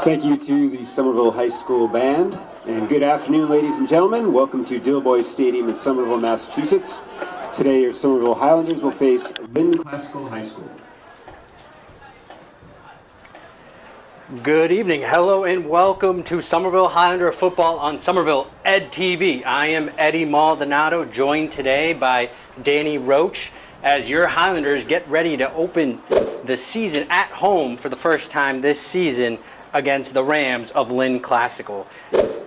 Thank you to the Somerville High School Band, and good afternoon, ladies and gentlemen. Welcome to Dilboy Stadium in Somerville, Massachusetts. Today, your Somerville Highlanders will face Lynn Classical High School. Good evening, hello, and welcome to Somerville Highlander football on Somerville Ed TV. I am Eddy Maldonado, joined today by Danny Roche, as your Highlanders get ready to open the season at home for the first time this season against the Rams of Lynn Classical.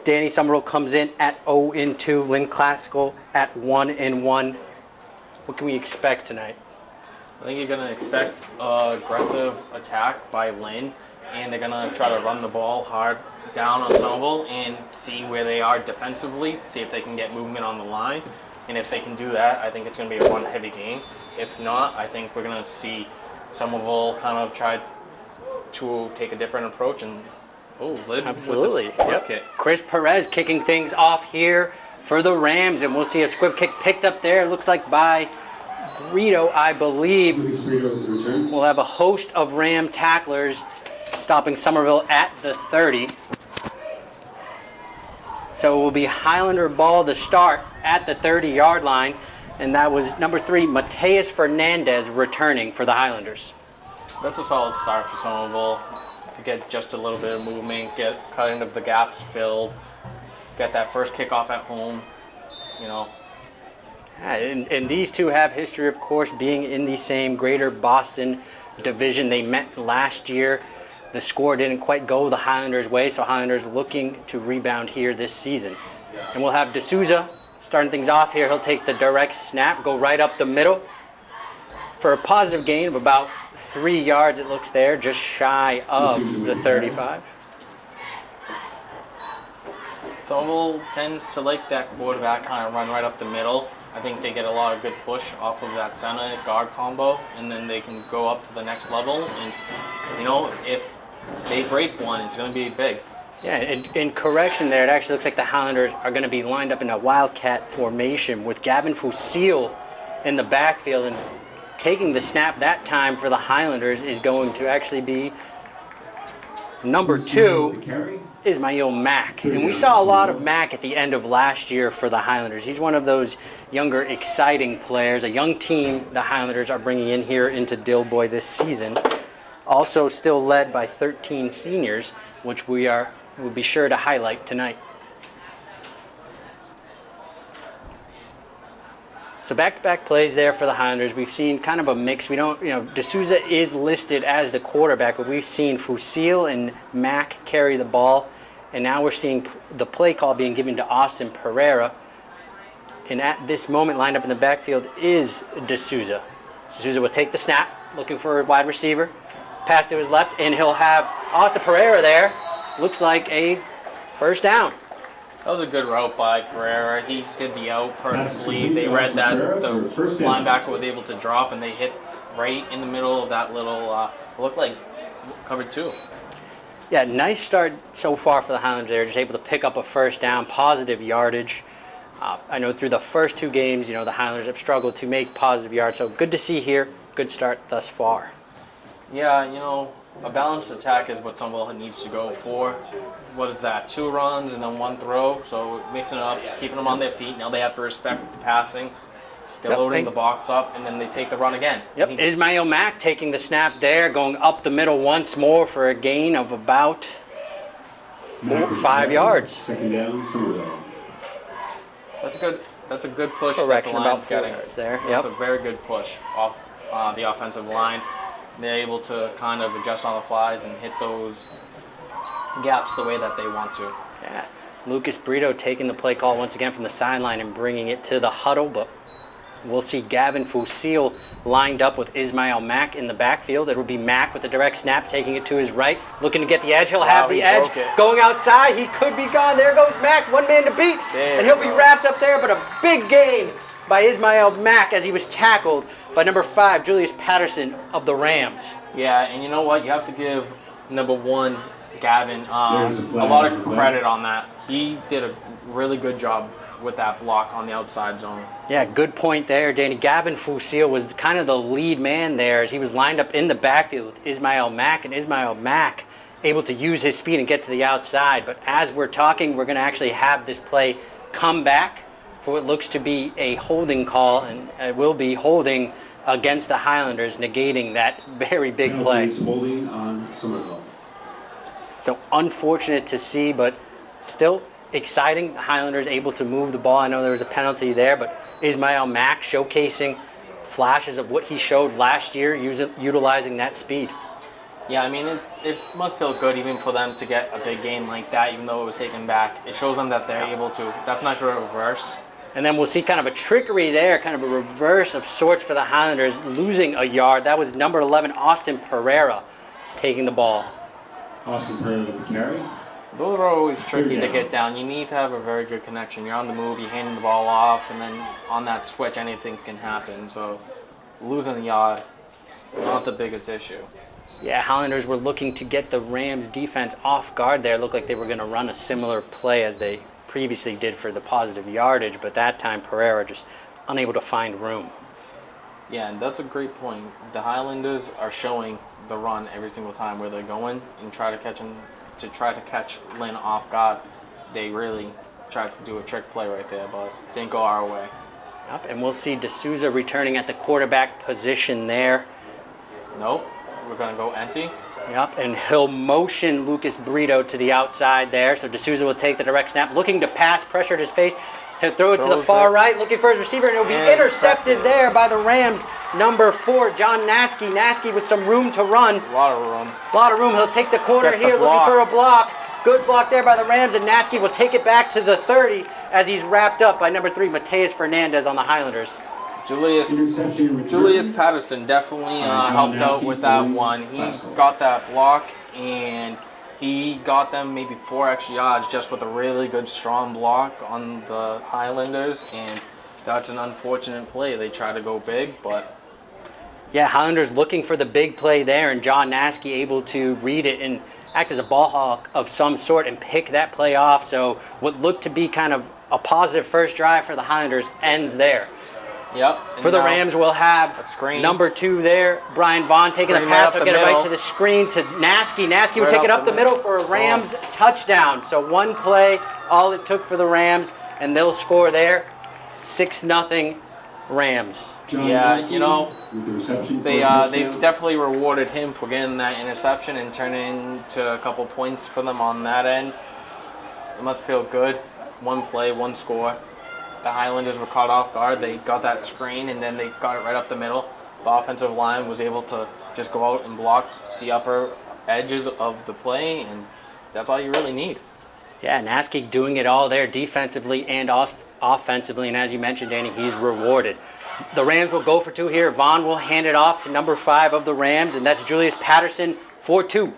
Danny, Somerville comes in at 0-2, Lynn Classical at 1-1. What can we expect tonight? I think you're going to expect aggressive attack by Lynn, and they're going to try to run the ball hard down on Somerville and see where they are defensively, see if they can get movement on the line. And if they can do that, I think it's going to be a run-heavy game. If not, I think we're going to see Somerville kind of try to take a different approach and Lynn Absolutely. With the kick. Chris Perez kicking things off here for the Rams, and we'll see a squib kick picked up there. Looks like by Brito, I believe. We'll have a host of Ram tacklers stopping Somerville at the 30. So it will be Highlander ball to start at the 30-yard line, and that was number 3, Mateus Fernandez, returning for the Highlanders. That's a solid start for Somerville to get just a little bit of movement, get kind of the gaps filled, get that first kickoff at home, you know. And these two have history, of course, being in the same Greater Boston division. They met last year. The score didn't quite go the Highlanders' way, so Highlanders looking to rebound here this season. And we'll have D'Souza starting things off here. He'll take the direct snap, go right up the middle for a positive gain of about 3 yards, it looks there, just shy of the 35. Somerville tends to like that quarterback kind of run right up the middle. I think they get a lot of good push off of that center guard combo, and then they can go up to the next level. And, you know, if they break one, it's going to be big. Yeah, in correction there, it actually looks like the Highlanders are going to be lined up in a Wildcat formation with Gavin Fusil in the backfield, and taking the snap that time for the Highlanders is going to actually be number 2, Ismail Mack. And we saw a lot of Mack at the end of last year for the Highlanders. He's one of those younger, exciting players, a young team the Highlanders are bringing in here into Dilboy this season. Also still led by 13 seniors, which we'll be sure to highlight tonight. So back-to-back plays there for the Highlanders. We've seen kind of a mix. We don't, D'Souza is listed as the quarterback, but we've seen Fusil and Mack carry the ball, and now we're seeing the play call being given to Austin Pereira. And at this moment, lined up in the backfield is D'Souza. D'Souza will take the snap, looking for a wide receiver. Pass to his left, and he'll have Austin Pereira there. Looks like a first down. That was a good route by Pereira. He did the out perfectly. They read that the linebacker was able to drop, and they hit right in the middle of that little, looked like cover 2. Yeah, nice start so far for the Highlanders. They're just able to pick up a first down, positive yardage. I know through the first 2 games, the Highlanders have struggled to make positive yards, so good to see here. Good start thus far. Yeah, a balanced attack is what Somerville needs to go for. What is that? 2 runs and then 1 throw. So mixing it up, keeping them on their feet. Now they have to respect the passing. They're loading the box up, and then they take the run again. Yep. Ismail Mack taking the snap there, going up the middle once more for a gain of about 5 yards. Second down, Somerville. That's a good push Correction, that the line's about 4 getting. yards there. That's Yep. a very good push off the offensive line. They're able to kind of adjust on the flies and hit those gaps the way that they want to. Yeah. Lucas Brito taking the play call once again from the sideline and bringing it to the huddle, but we'll see Gavin Fusil lined up with Ismail Mack in the backfield. It will be Mack with the direct snap, taking it to his right, looking to get the edge. He'll have the edge. Going outside, he could be gone. There goes Mack, 1 man to beat. And he'll be wrapped up there, but a big gain by Ismail Mack as he was tackled by number 5, Julius Patterson of the Rams. Yeah, and you know what? You have to give number 1, Gavin, a lot of credit on that. He did a really good job with that block on the outside zone. Yeah, good point there, Danny. Gavin Fusil was kind of the lead man there as he was lined up in the backfield with Ismail Mack, and Ismail Mack able to use his speed and get to the outside. But as we're talking, we're going to actually have this play come back for what looks to be a holding call, and it will be holding against the Highlanders, negating that very big play. Holding on Somerville. So unfortunate to see, but still exciting. The Highlanders able to move the ball. I know there was a penalty there, but Ismail Mack showcasing flashes of what he showed last year, utilizing that speed. Yeah, I mean, it must feel good even for them to get a big game like that, even though it was taken back. It shows them that they're able to. That's not sure reverse. And then we'll see kind of a trickery there, kind of a reverse of sorts for the Highlanders, losing a yard. That was number 11, Austin Pereira, taking the ball. Austin Pereira with the carry. Those are always tricky to get down. You need to have a very good connection. You're on the move, you're handing the ball off, and then on that switch, anything can happen. So losing a yard, not the biggest issue. Yeah, Highlanders were looking to get the Rams defense off guard there. It looked like they were going to run a similar play as they previously did for the positive yardage, but that time Pereira just unable to find room. Yeah, and that's a great point. The Highlanders are showing the run every single time where they're going and try to catch Lynn off guard. They really tried to do a trick play right there, but it didn't go our way. Yep, and we'll see D'Souza returning at the quarterback position there. Nope, we're going to go empty. Yep, and he'll motion Lucas Brito to the outside there. So D'Souza will take the direct snap, looking to pass, pressured his face. He'll throw it to the far right, looking for his receiver, and it'll be intercepted there by the Rams. Number 4, John Naskey. Naskey with some room to run. A lot of room. A lot of room. He'll take the corner here, looking for a block. Good block there by the Rams, and Naskey will take it back to the 30 as he's wrapped up by number 3, Mateus Fernandez on the Highlanders. Julius Patterson definitely helped out with that one. He got that block, and he got them maybe 4 extra yards just with a really good strong block on the Highlanders, and that's an unfortunate play. They try to go big, but... Yeah, Highlanders looking for the big play there, and John Naskey able to read it and act as a ball hawk of some sort and pick that play off. So what looked to be kind of a positive first drive for the Highlanders ends there. Yep. For the Rams, we'll have a screen. Number 2 there, Brian Vaughn taking the pass. He'll get it right to the screen to Naskey. Naskey will take it up the middle for a Rams touchdown. So one play, all it took for the Rams, and they'll score there. 6-0 Rams. Yeah, you know, they definitely rewarded him for getting that interception and turning it into a couple points for them on that end. It must feel good. One play, one score. the Highlanders were caught off guard. They got that screen, and then they got it right up the middle. The offensive line was able to just go out and block the upper edges of the play, and that's all you really need. Yeah, Naski doing it all there defensively and offensively, and as you mentioned, Danny, he's rewarded. The Rams will go for 2 here. Vaughn will hand it off to number 5 of the Rams, and that's Julius Patterson for 2.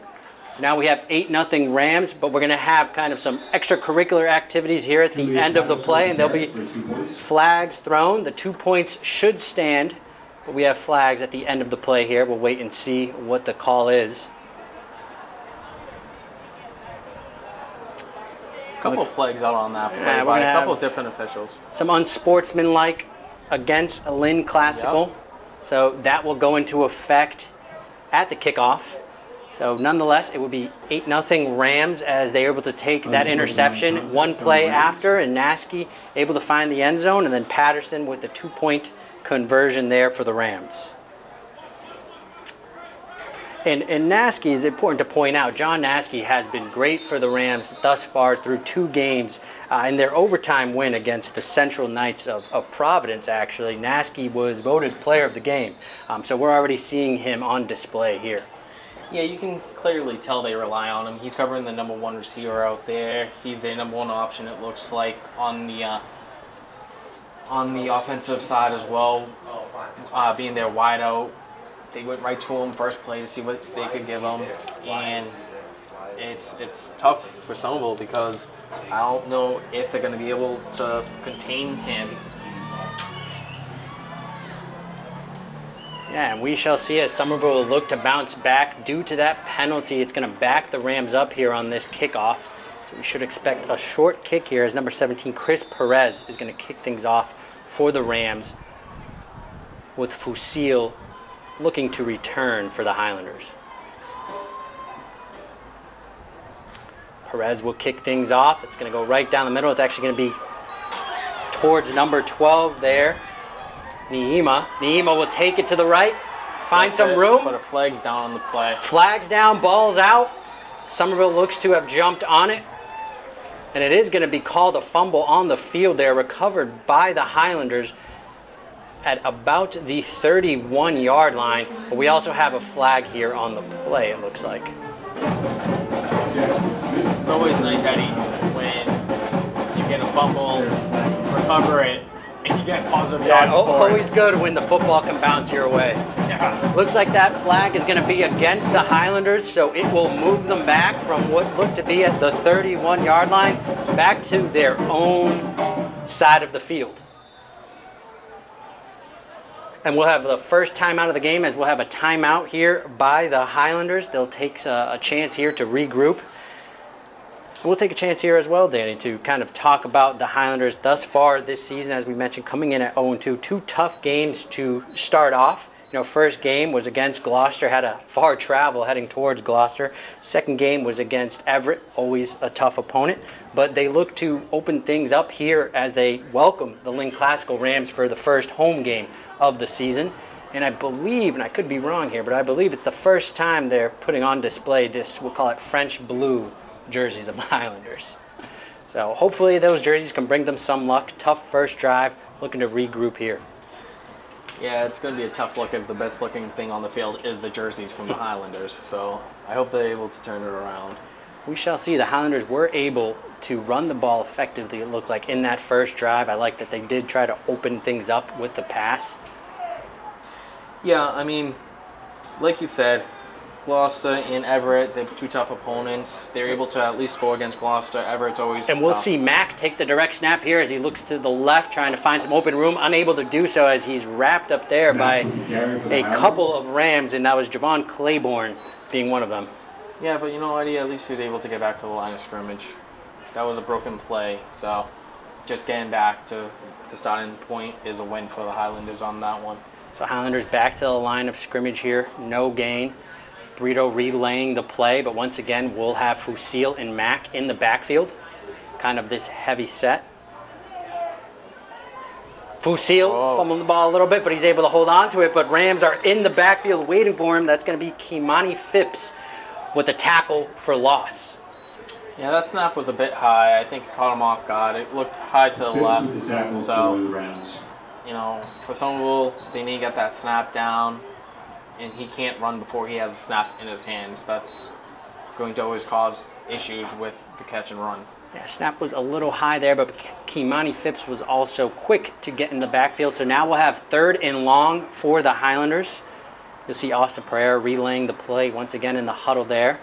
So now we have 8-0 Rams, but we're going to have kind of some extracurricular activities here at the end of the play, and there'll be flags thrown. The 2 points should stand, but we have flags at the end of the play here. We'll wait and see what the call is. A couple of flags out on that play by a couple of different officials. Some unsportsmanlike against a Lynn Classical. Yep. So that will go into effect at the kickoff. So nonetheless, it would be 8-0 Rams as they're able to take that interception 1 play after, and Naski able to find the end zone, and then Patterson with the 2-point conversion there for the Rams. And Naski, is important to point out, John Naski has been great for the Rams thus far through 2 games. In their overtime win against the Central Knights of Providence, actually, Naski was voted player of the game. So we're already seeing him on display here. Yeah, you can clearly tell they rely on him. He's covering the number 1 receiver out there. He's their number 1 option, it looks like, on the offensive side as well, being their wide out. They went right to him first play to see what they could give him, and it's tough for Somerville because I don't know if they're going to be able to contain him. Yeah, and we shall see as Somerville will look to bounce back due to that penalty. It's going to back the Rams up here on this kickoff. So we should expect a short kick here as number 17, Chris Perez, is going to kick things off for the Rams, with Fusil looking to return for the Highlanders. Perez will kick things off. It's going to go right down the middle. It's actually going to be towards number 12 there. Niima will take it to the right, find some room. Put a flags down on the play. Flags down, balls out. Somerville looks to have jumped on it. And it is going to be called a fumble on the field there, recovered by the Highlanders at about the 31-yard line. But we also have a flag here on the play, it looks like. It's always nice, Eddy, when you get a fumble, recover it, and you get positive yards for it. Always good when the football can bounce your way. Yeah. Looks like that flag is going to be against the Highlanders, so it will move them back from what looked to be at the 31-yard line back to their own side of the field. And we'll have the first timeout of the game, as we'll have a timeout here by the Highlanders. They'll take a chance here to regroup. We'll take a chance here as well, Danny, to kind of talk about the Highlanders thus far this season. As we mentioned, coming in at 0-2, 2 tough games to start off. First game was against Gloucester, had a far travel heading towards Gloucester. Second game was against Everett, always a tough opponent. But they look to open things up here as they welcome the Lynn Classical Rams for the first home game of the season. And I believe, and I could be wrong here, but I believe it's the first time they're putting on display this, we'll call it French blue jerseys of the Highlanders. So hopefully those jerseys can bring them some luck. Tough first drive, looking to regroup here. Yeah, it's going to be a tough look if the best looking thing on the field is the jerseys from the Highlanders. So I hope they're able to turn it around. We shall see. The Highlanders were able to run the ball effectively, it looked like, in that first drive. I like that they did try to open things up with the pass. Yeah, I mean, like you said, Gloucester and Everett, they're 2 tough opponents. They're able to at least score against Gloucester. Everett's always And we'll tough. see Mack take the direct snap here as he looks to the left, trying to find some open room. Unable to do so as he's wrapped up there by a couple of Rams, and that was Javon Claiborne being one of them. Yeah, but Eddy, at least he was able to get back to the line of scrimmage. That was a broken play, so just getting back to the starting point is a win for the Highlanders on that one. So Highlanders back to the line of scrimmage here, no gain. Brito relaying the play, but once again, we'll have Fusil and Mack in the backfield. Kind of this heavy set. Fusil fumbling the ball a little bit, but he's able to hold on to it. But Rams are in the backfield waiting for him. That's going to be Kimani Phipps with a tackle for loss. Yeah, that snap was a bit high. I think it caught him off guard. It looked high to the left. So, you know, for Somerville, they need to get that snap down, and he can't run before he has a snap in his hands. That's going to always cause issues with the catch and run. Yeah, snap was a little high there, but Kimani Phipps was also quick to get in the backfield. So now we'll have 3rd and long for the Highlanders. You'll see Austin Pereira relaying the play once again in the huddle there.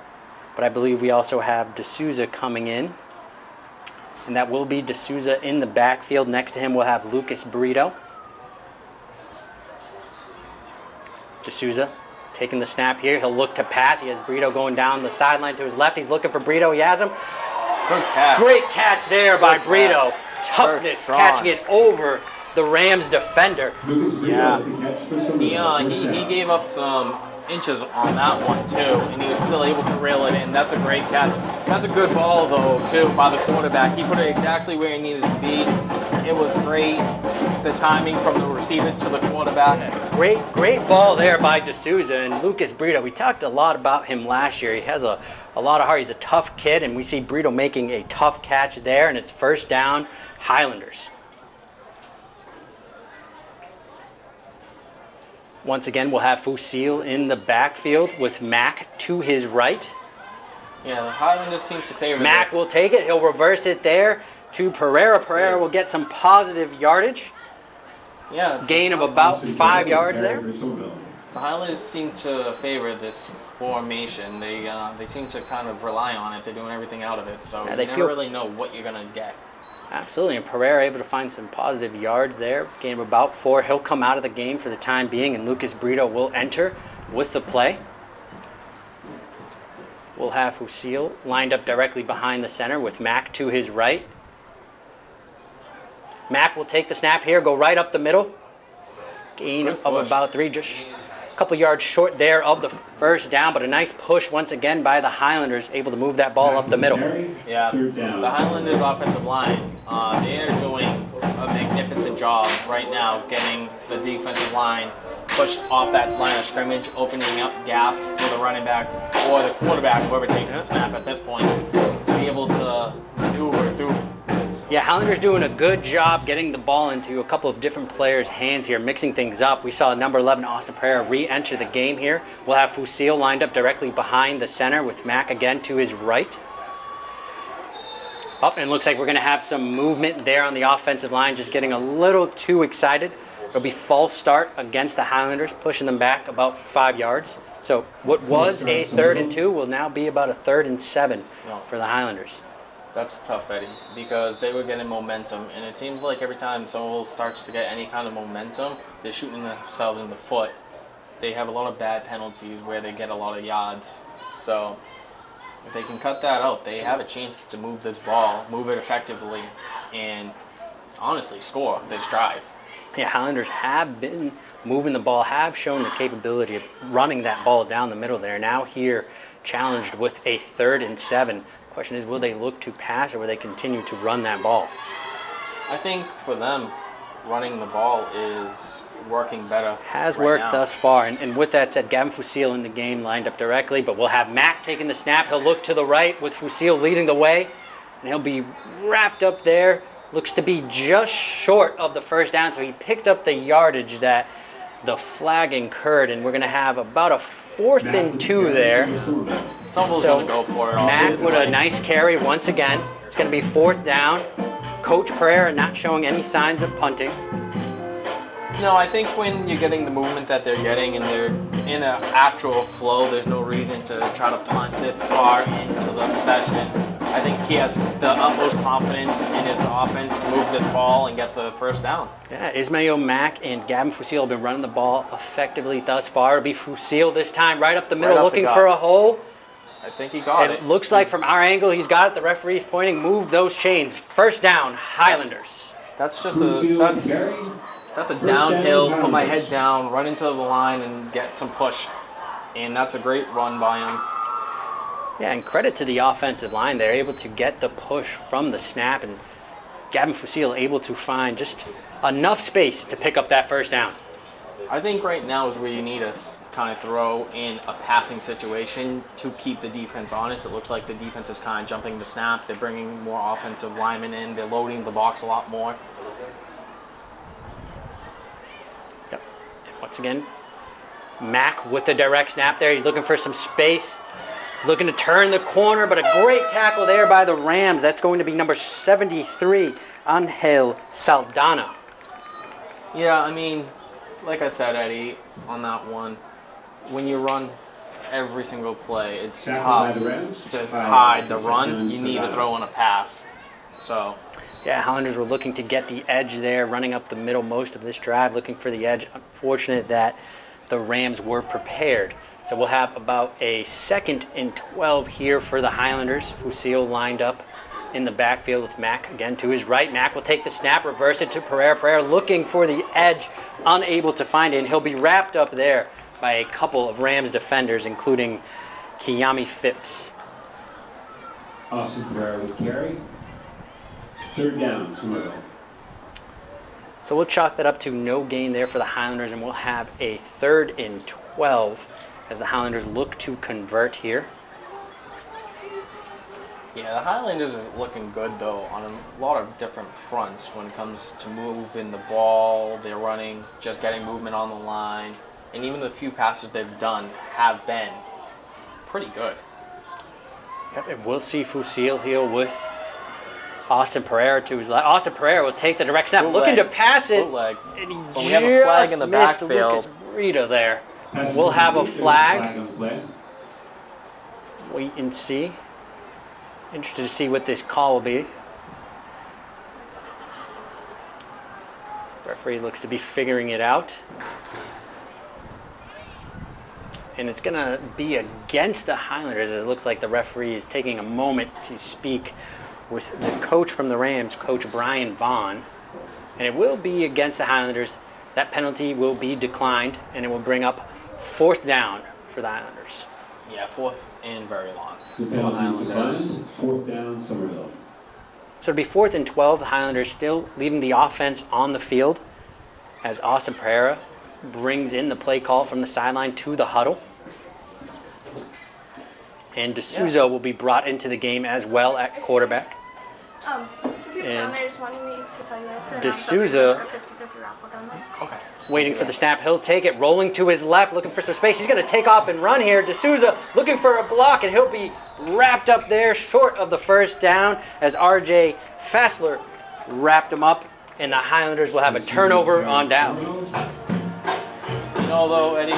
But I believe we also have D'Souza coming in. And that will be D'Souza in the backfield. Next to him we'll have Lucas Brito. D'Souza taking the snap here. He'll look to pass. He has Brito going down the sideline to his left. He's looking for Brito. He has him. Good catch. Great catch there by Brito. Toughness, catching it over the Rams defender. Yeah. He gave up some inches on that one too, and he was still able to reel it in. That's a great catch. That's a good ball though too by the quarterback. He put it exactly where he needed to be. It was great. The timing from the receiver to the quarterback. Great ball there by D'Souza. And Lucas Brito, we talked a lot about him last year. He has a lot of heart. He's a tough kid, and we see Brito making a tough catch there, and it's 1st down, Highlanders. Once again, we'll have Fusil in the backfield with Mack to his right. Yeah, the Highlanders seem to favor Mack this. will take it. He'll reverse it there to Pereira. Pereira will get some positive yardage. Yeah. Gain of about 5 yards there. The Highlanders seem to favor this formation. They seem to kind of rely on it. They're doing everything out of it, so Yeah, you they never feel- really know what you're going to get. Absolutely, and Pereira able to find some positive yards there. Gain of about 4. He'll come out of the game for the time being, and Lucas Brito will enter with the play. We'll have Fusil lined up directly behind the center with Mack to his right. Mack will take the snap here, go right up the middle. Gain Good of push. about 3, just a couple yards short there of the 1st down, but a nice push once again by the Highlanders, able to move that ball up the middle. Yeah, the Highlanders offensive line, they are doing a magnificent job right now getting the defensive line pushed off that line of scrimmage, opening up gaps for the running back or the quarterback, whoever takes the snap at this point, to be able to maneuver through. Yeah, Highlanders doing a good job getting the ball into a couple of different players' hands here, mixing things up. We saw number 11, Austin Pereira, re-enter the game here. We'll have Fusil lined up directly behind the center with Mack again to his right. Up, and looks like we're going to have some movement there on the offensive line, just getting a little too excited. It'll be false start against the Highlanders, pushing them back about 5 yards. So what was a 3rd and 2 will now be about a 3rd and 7 for the Highlanders. That's tough, Eddie, because they were getting momentum, and it seems like every time Somerville starts to get any kind of momentum, they're shooting themselves in the foot. They have a lot of bad penalties where they get a lot of yards. So if they can cut that out, they have a chance to move this ball, move it effectively, and honestly score this drive. Yeah, Highlanders have been moving the ball, have shown the capability of running that ball down the middle there. Now here, challenged with a 3rd and 7. Question is, will they look to pass or will they continue to run that ball? I think for them, running the ball is working better. Has right worked now. thus far. And with that said, Gavin Fusil in the game lined up directly, but we'll have Mack taking the snap. He'll look to the right with Fusil leading the way, and he'll be wrapped up there. Looks to be just short of the 1st down, so he picked up the yardage that the flag incurred, and we're going to have about a 4th and 2 there. Somerville's going to go for it. Mack with a obviously. nice carry once again. It's going to be 4th down. Coach Pereira not showing any signs of punting. No, I think when you're getting the movement that they're getting and they're in an actual flow, there's no reason to try to punt this far into the possession. I think he has the utmost confidence in his offense to move this ball and get the 1st down. Yeah, Ismail Mack and Gavin Fusil have been running the ball effectively thus far. It'll be Fusil this time, right up the middle, Right up looking the gut. for a hole. I think he got it. It looks like from our angle, he's got it. The referee's pointing. Move those chains. 1st down, Highlanders. That's just that's a downhill, put my head down, run into the line and get some push. And that's a great run by him. Yeah, and credit to the offensive line. They're able to get the push from the snap, and Gavin Fusil able to find just enough space to pick up that 1st down. I think right now is where you need to kind of throw in a passing situation to keep the defense honest. It looks like the defense is kind of jumping the snap. They're bringing more offensive linemen in. They're loading the box a lot more. Yep. And once again, Mack with the direct snap there. He's looking for some space. He's looking to turn the corner, but a great tackle there by the Rams. That's going to be number 73, Angel Saldana. Yeah, I mean, like I said, Eddie, on that one, when you run every single play, it's tough to hide the run. You need to throw in a pass. So, yeah, Highlanders were looking to get the edge there, running up the middle most of this drive, looking for the edge. Unfortunate that the Rams were prepared. So we'll have about a 2nd and 12 here for the Highlanders. Fusil lined up in the backfield with Mack again to his right. Mack will take the snap, reverse it to Pereira. Pereira looking for the edge, unable to find it, and he'll be wrapped up there by a couple of Rams defenders, including Kiyami Phipps. Austin Pereira with carry. 3rd down, Somerville. So we'll chalk that up to no gain there for the Highlanders, and we'll have a 3rd and 12 as the Highlanders look to convert here. yeah, the Highlanders are looking good, though, on a lot of different fronts when it comes to moving the ball. They're running, just getting movement on the line. And even the few passes they've done have been pretty good. Yep, and we'll see Fusil here with Austin Pereira to his left. Austin Pereira will take the direct snap, looking to pass it. Bootleg. And he But we have a flag in the missed backfield. Lucas Rita there. We'll have a flag. Wait and see. Interested to see what this call will be. Referee looks to be figuring it out. And it's going to be against the Highlanders, as it looks like the referee is taking a moment to speak with the coach from the Rams, Coach Brian Vaughn. And it will be against the Highlanders. That penalty will be declined, and it will bring up 4th down for the Highlanders. Yeah, 4th and very long. The penalty is declined. 4th down, Somerville. So it'll be 4th and 12. The Highlanders still leaving the offense on the field as Austin Pereira brings in the play call from the sideline to the huddle. And D'Souza will be brought into the game as well at quarterback. Two people down there just wanted me to tell you guys. D'Souza Okay. waiting for the snap. He'll take it, rolling to his left, looking for some space. He's going to take off and run here. D'Souza looking for a block, and he'll be wrapped up there short of the 1st down as R.J. Fassler wrapped him up, and the Highlanders will have a turnover on down. You know, though, Eddie,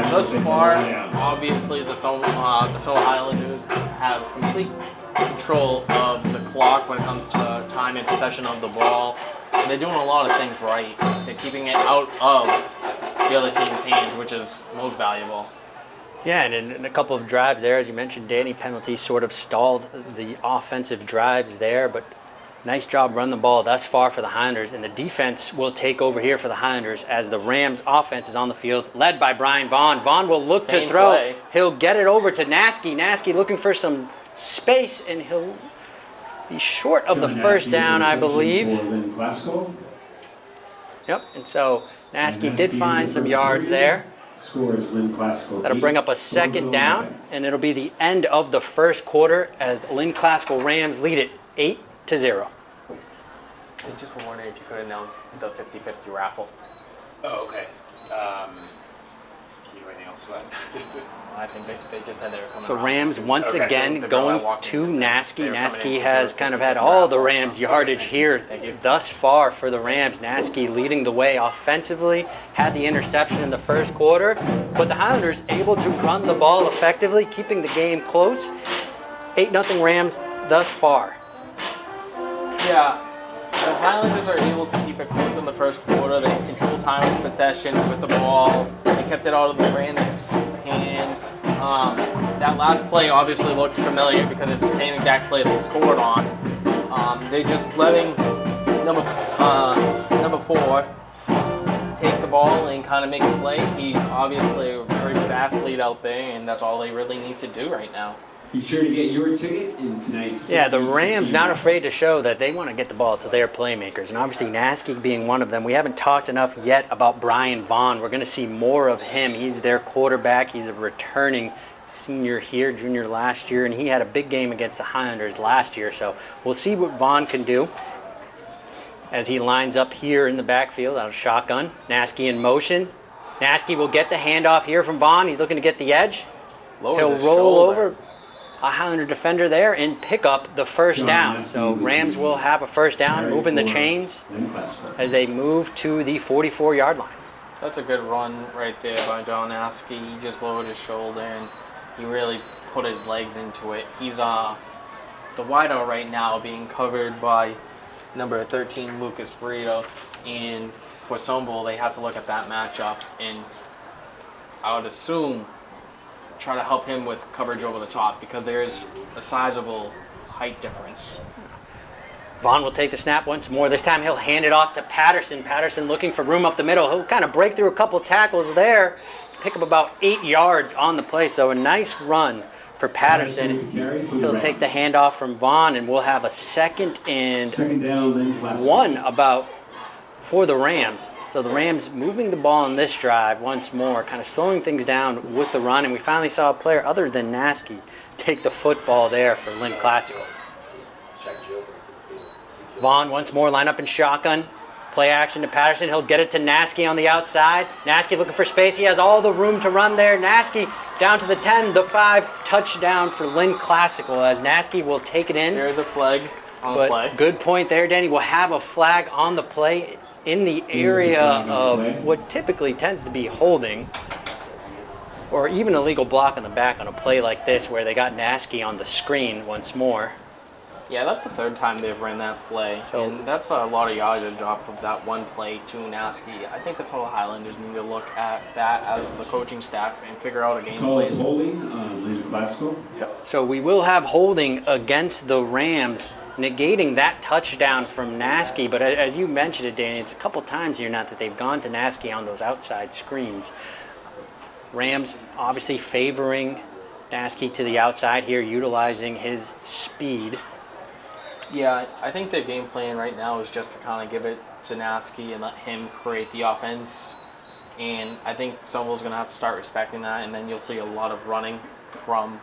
thus far, obviously the Seoul Highlanders have complete control of the clock when it comes to time and possession of the ball. And they're doing a lot of things right. They're keeping it out of the other team's hands, which is most valuable. Yeah, and in a couple of drives there, as you mentioned, Danny, penalties sort of stalled the offensive drives there, but nice job running the ball thus far for the Highlanders, and the defense will take over here for the Highlanders as the Rams offense is on the field, led by Brian Vaughn. Vaughn will look to throw. Play. He'll get it over to Naskey. Naskey looking for some space, and he'll be short of the 1st down, I believe. Yep, and so Naskey did find some yards there. That'll bring up a 2nd down, and it'll be the end of the 1st quarter as the Lynn Classical Rams lead it 8-0. I just were wondering if you could announce the 50-50 raffle. Oh, okay. You know anything else about it? I think they just said they were coming So around. Rams once Okay. again The girl I going walked to in said Naskey. they were coming in Naskey to has do a kind of 50-50 had all the raffle. Rams yardage here Thank you. thus far for the Rams. Naskey leading the way offensively, had the interception in the 1st quarter, but the Highlanders able to run the ball effectively, keeping the game close. 8-0 Rams thus far. Yeah, the Highlanders are able to keep it close in the 1st quarter. They control time of possession with the ball. They kept it out of the Rams' hands. That last play obviously looked familiar because it's the same exact play they scored on. They just letting number 4 take the ball and kind of make a play. He obviously a very good athlete out there, and that's all they really need to do right now. Be sure to get your ticket in tonight's. Yeah, the Rams not afraid to show that they want to get the ball to their playmakers, and obviously Nasky being one of them. We haven't talked enough yet about Brian Vaughn. We're going to see more of him. He's their quarterback. He's a returning senior here, junior last year, and he had a big game against the Highlanders last year, so we'll see what Vaughn can do as he lines up here in the backfield out of shotgun. Nasky in motion. Nasky will get the handoff here from Vaughn. He's looking to get the edge. He'll roll over a Highlander defender there and pick up the first down. So Rams will have a first down, moving the chains as they move to the 44-yard line. That's a good run right there by John Askey. He just lowered his shoulder and he really put his legs into it. He's the wideout right now being covered by number 13 Lucas Burrito, and for Somerville they have to look at that matchup and I would assume try to help him with coverage over the top because there is a sizable height difference. Vaughn will take the snap once more. This time he'll hand it off to Patterson. Patterson looking for room up the middle. He'll kind of break through a couple tackles there, pick up about 8 yards on the play. So a nice run for Patterson. He'll take the handoff from Vaughn, and we'll have a second down, one about for the Rams. So the Rams moving the ball on this drive once more, kind of slowing things down with the run, and we finally saw a player other than Nasky take the football there for Lynn Classical. Vaughn once more line up in shotgun. Play action to Patterson. He'll get it to Nasky on the outside. Nasky looking for space. He has all the room to run there. Nasky down to the 10, the 5, touchdown for Lynn Classical as Nasky will take it in. There's a flag on the play. Good point there, Danny. We'll have a flag on the play in the area of what typically tends to be holding or even a legal block on the back on a play like this where they got Nasky on the screen once more. Yeah, that's the third time they've ran that play, and that's a lot of yardage off of that one play to Nasky. I think that's how the Highlanders need to look at that as the coaching staff and figure out a game plan. Holding on Lynn Classical. So we will have holding against the Rams, negating that touchdown from Nasky. But as you mentioned it, Danny, it's a couple times here now that they've gone to Nasky on those outside screens. Rams obviously favoring Nasky to the outside here, utilizing his speed. Yeah, I think their game plan right now is just to kind of give it to Nasky and let him create the offense. And I think Somerville's going to have to start respecting that, and then you'll see a lot of running from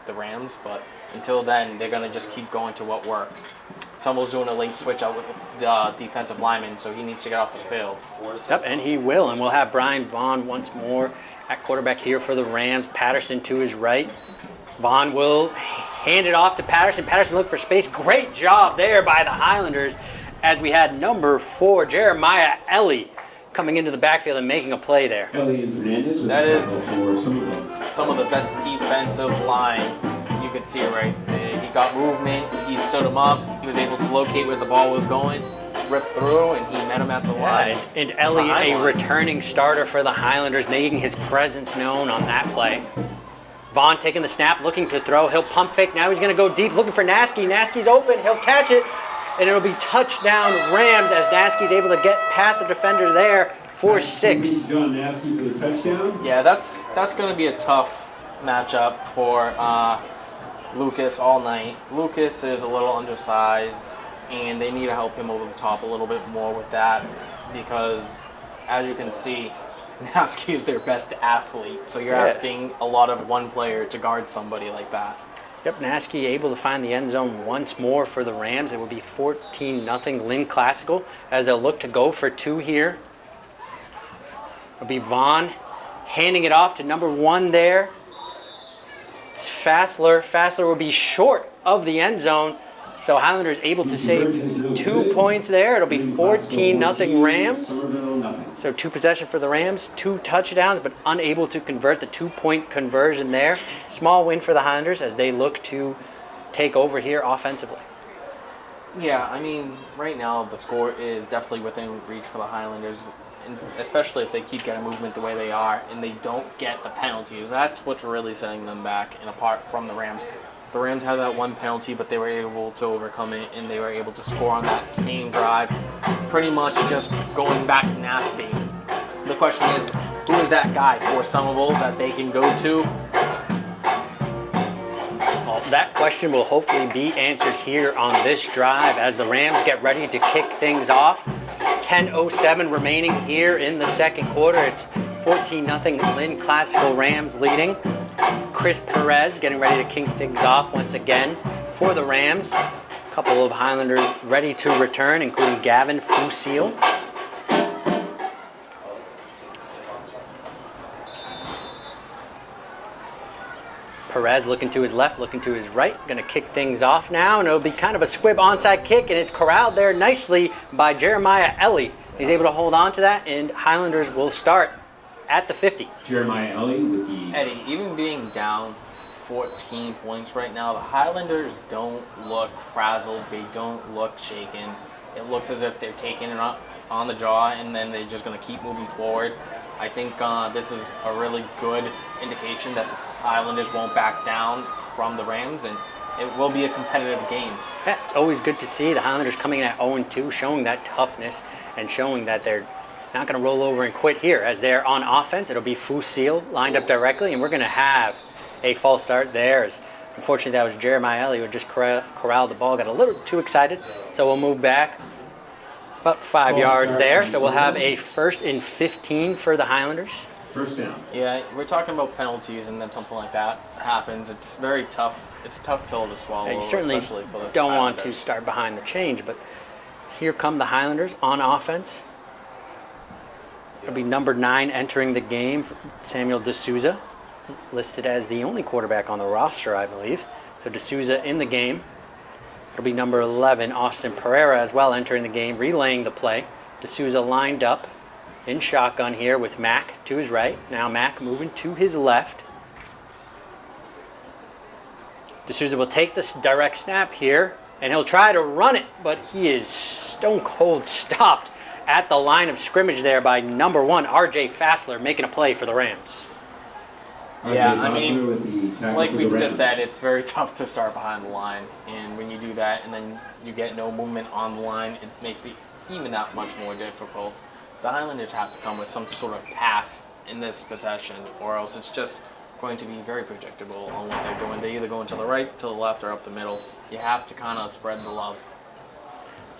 the Rams. But until then, they're going to just keep going to what works. Somerville's doing a late switch out with the defensive lineman, so he needs to get off the field. Yep, and he will. And we'll have Brian Vaughn once more at quarterback here for the Rams. Patterson to his right. Vaughn will hand it off to Patterson. Patterson looked for space. Great job there by the Highlanders as we had number 4, Jeremiah Eddy, coming into the backfield and making a play there. Ellie and Fernandez. That is some of the best defensive line you could see right there. He got movement. He stood him up. He was able to locate where the ball was going, rip through, and he met him at the line. And Ellie, a returning starter for the Highlanders, making his presence known on that play. Vaughn taking the snap, looking to throw. He'll pump fake. Now he's going to go deep, looking for Nasky. Nasky's open. He'll catch it, and it'll be touchdown Rams as Nasky's able to get past the defender there for 6. John Nasky for the touchdown. Yeah, that's going to be a tough matchup for Lucas all night. Lucas is a little undersized, and they need to help him over the top a little bit more with that because, as you can see, Nasky is their best athlete, so you're asking a lot of one player to guard somebody like that. Yep, Nasky able to find the end zone once more for the Rams. It will be 14-0 Lynn Classical as they'll look to go for 2 here. It'll be Vaughn handing it off to number 1 there. It's Fassler. Fassler will be short of the end zone. So Highlanders able to save 2 points there. It'll be 14-0 Rams. So 2 possession for the Rams, 2 touchdowns, but unable to convert the 2-point conversion there. Small win for the Highlanders as they look to take over here offensively. Yeah, I mean, right now the score is definitely within reach for the Highlanders, and especially if they keep getting movement the way they are and they don't get the penalties. That's what's really setting them back and apart from the Rams. The Rams had that 1 penalty, but they were able to overcome it, and they were able to score on that same drive, pretty much just going back to Nasky. The question is, who is that guy for Somerville that they can go to? that question will hopefully be answered here on this drive as the Rams get ready to kick things off. 10:07 remaining here in the second quarter. It's 14-0 Lynn Classical Rams leading. Chris Perez getting ready to kick things off once again for the Rams. A couple of Highlanders ready to return, including Gavin Fusil. Perez looking to his left, looking to his right. Going to kick things off now, and it'll be kind of a squib onside kick, and it's corralled there nicely by Jeremiah Eddy. He's able to hold on to that, and Highlanders will start at the 50. Jeremiah Ellie with the... Eddy, even being down 14 points right now, the Highlanders don't look frazzled. They don't look shaken. It looks as if they're taking it on the jaw, and then they're just going to keep moving forward. I think this is a really good indication that the Highlanders won't back down from the Rams, and it will be a competitive game. Yeah, it's always good to see the Highlanders coming in at 0-2, showing that toughness and showing that they're not going to roll over and quit here. As they're on offense, it'll be Fusil lined up directly, and we're going to have a false start there. Unfortunately, that was Jeremiah Ellie who just corralled the ball, got a little too excited, so we'll move back about 5 yards there. So we'll have a 1st and 15 for the Highlanders. First down. Yeah, we're talking about penalties, and then something like that happens. It's very tough. It's a tough pill to swallow, And you certainly especially for the don't want to Highlanders. start behind the change, but here come the Highlanders on offense. It'll be number 9 entering the game, Samuel D'Souza, listed as the only quarterback on the roster, I believe. So D'Souza in the game. It'll be number 11, Austin Pereira, as well entering the game, relaying the play. D'Souza lined up in shotgun here with Mack to his right. Now Mack moving to his left. D'Souza will take this direct snap here, and he'll try to run it, but he is stone cold stopped at the line of scrimmage there by number 1, R.J. Fassler, making a play for the Rams. Yeah, I mean, like we just said, it's very tough to start behind the line, and when you do that and then you get no movement on the line, it makes it even that much more difficult. The Highlanders have to come with some sort of pass in this possession, or else it's just going to be very predictable on what they're doing. They're either going to the right, to the left, or up the middle. You have to kind of spread the love.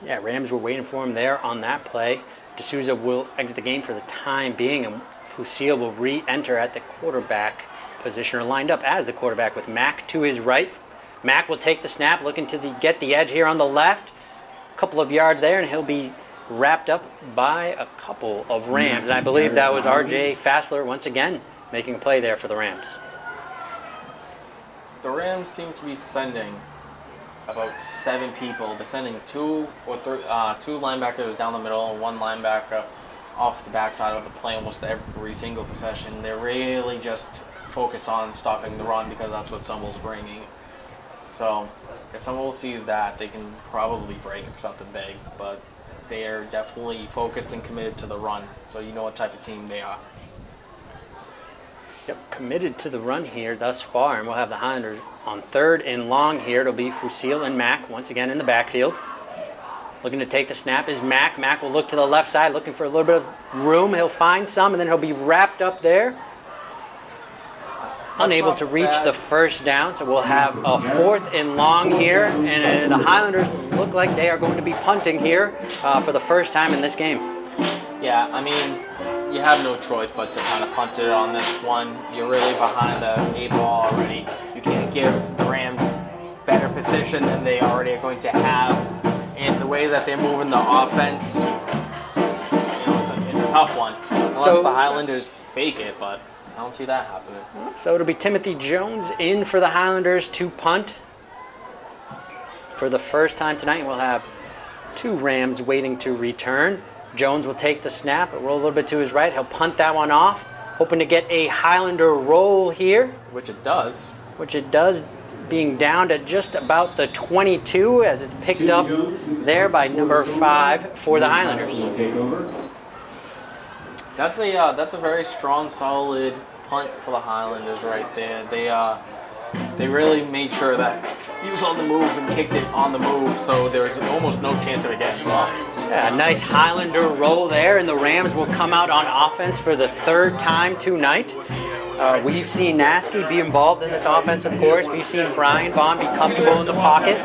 Yeah, Rams were waiting for him there on that play. D'Souza will exit the game for the time being, and Fusil will re-enter at the quarterback position, or lined up as the quarterback with Mack to his right. Mack will take the snap, looking to get the edge here on the left. A couple of yards there, and he'll be wrapped up by a couple of Rams. And I believe that was R.J. Fassler once again making a play there for the Rams. The Rams seem to be sending about 7 people. They're sending 2 linebackers down the middle and 1 linebacker off the backside of the play almost every single possession. They're really just focused on stopping the run because that's what Somerville's bringing. So if Somerville sees that, they can probably break something big, but they are definitely focused and committed to the run, so you know what type of team they are. Yep, committed to the run here thus far, and we'll have the Highlanders on 3rd and long here. It'll be Fusil and Mack once again in the backfield. Looking to take the snap is Mack. Mack will look to the left side, looking for a little bit of room. He'll find some, and then he'll be wrapped up there. Unable to reach the first down, so we'll have a 4th and long here, and the Highlanders look like they are going to be punting here for the first time in this game. Yeah, I mean, you have no choice but to kind of punt it on this one. You're really behind the 8 ball already. You can't give the Rams better position than they already are going to have. And the way that they're moving the offense, you know, it's a tough one. Unless the Highlanders fake it, but I don't see that happening. So it'll be Timothy Jones in for the Highlanders to punt for the first time tonight. We'll have 2 Rams waiting to return. Jones will take the snap, roll a little bit to his right. He'll punt that one off, hoping to get a Highlander roll here. Which it does. Which it does, being down at just about the 22 as it's picked up there by number 5 for the Highlanders. That's a very strong, solid punt for the Highlanders right there. They really made sure that he was on the move and kicked it on the move, so there was almost no chance of it getting blocked. Yeah, a nice Highlander roll there, and the Rams will come out on offense for the third time tonight. We've seen Nasky be involved in this offense, of course. We've seen Brian Vaughn be comfortable in the pocket.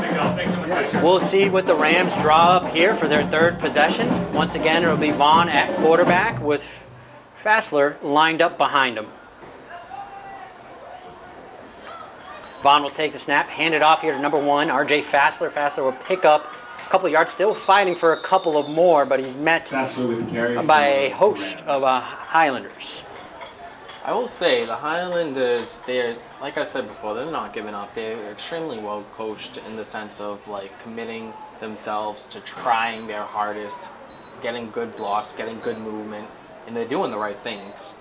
We'll see what the Rams draw up here for their third possession. Once again, it'll be Vaughn at quarterback with Fassler lined up behind him. Vaughn will take the snap, hand it off here to number 1, R.J. Fassler. Fassler will pick up a couple of yards, still fighting for a couple of more, but he's met by a host of Highlanders. I will say the Highlanders, they're, like I said before, they're not giving up. They're extremely well coached in the sense of like committing themselves to trying their hardest, getting good blocks, getting good movement, and they're doing the right things.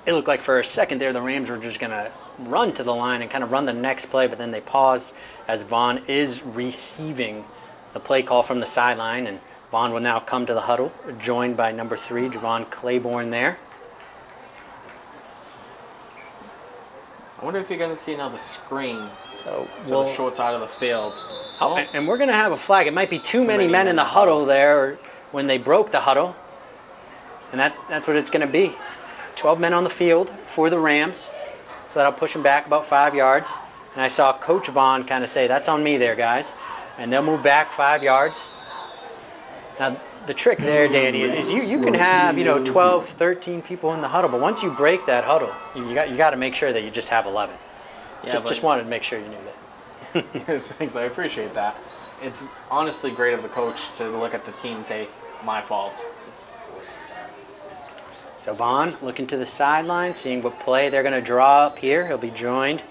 It looked like for a second there the Rams were just going to run to the line and kind of run the next play, but then they paused as Vaughn is receiving the play call from the sideline, and Vaughn will now come to the huddle, joined by number 3, Javon Claiborne there. I wonder if you're going to see another screen So to the short side of the field. Oh, and we're going to have a flag. It might be too many men in the huddle there when they broke the huddle, and that's what it's going to be. 12 men on the field for the Rams, so that'll push them back about 5 yards. And I saw Coach Vaughn kind of say, "That's on me there, guys." And they'll move back 5 yards. Now, the trick there, Danny, is you can have 12, 13 people in the huddle, but once you break that huddle, you got to make sure that you just have 11. Yeah, just wanted to make sure you knew that. Thanks, I appreciate that. It's honestly great of the coach to look at the team and say, "My fault." So Vaughn looking to the sideline, seeing what play they're going to draw up here. He'll be joined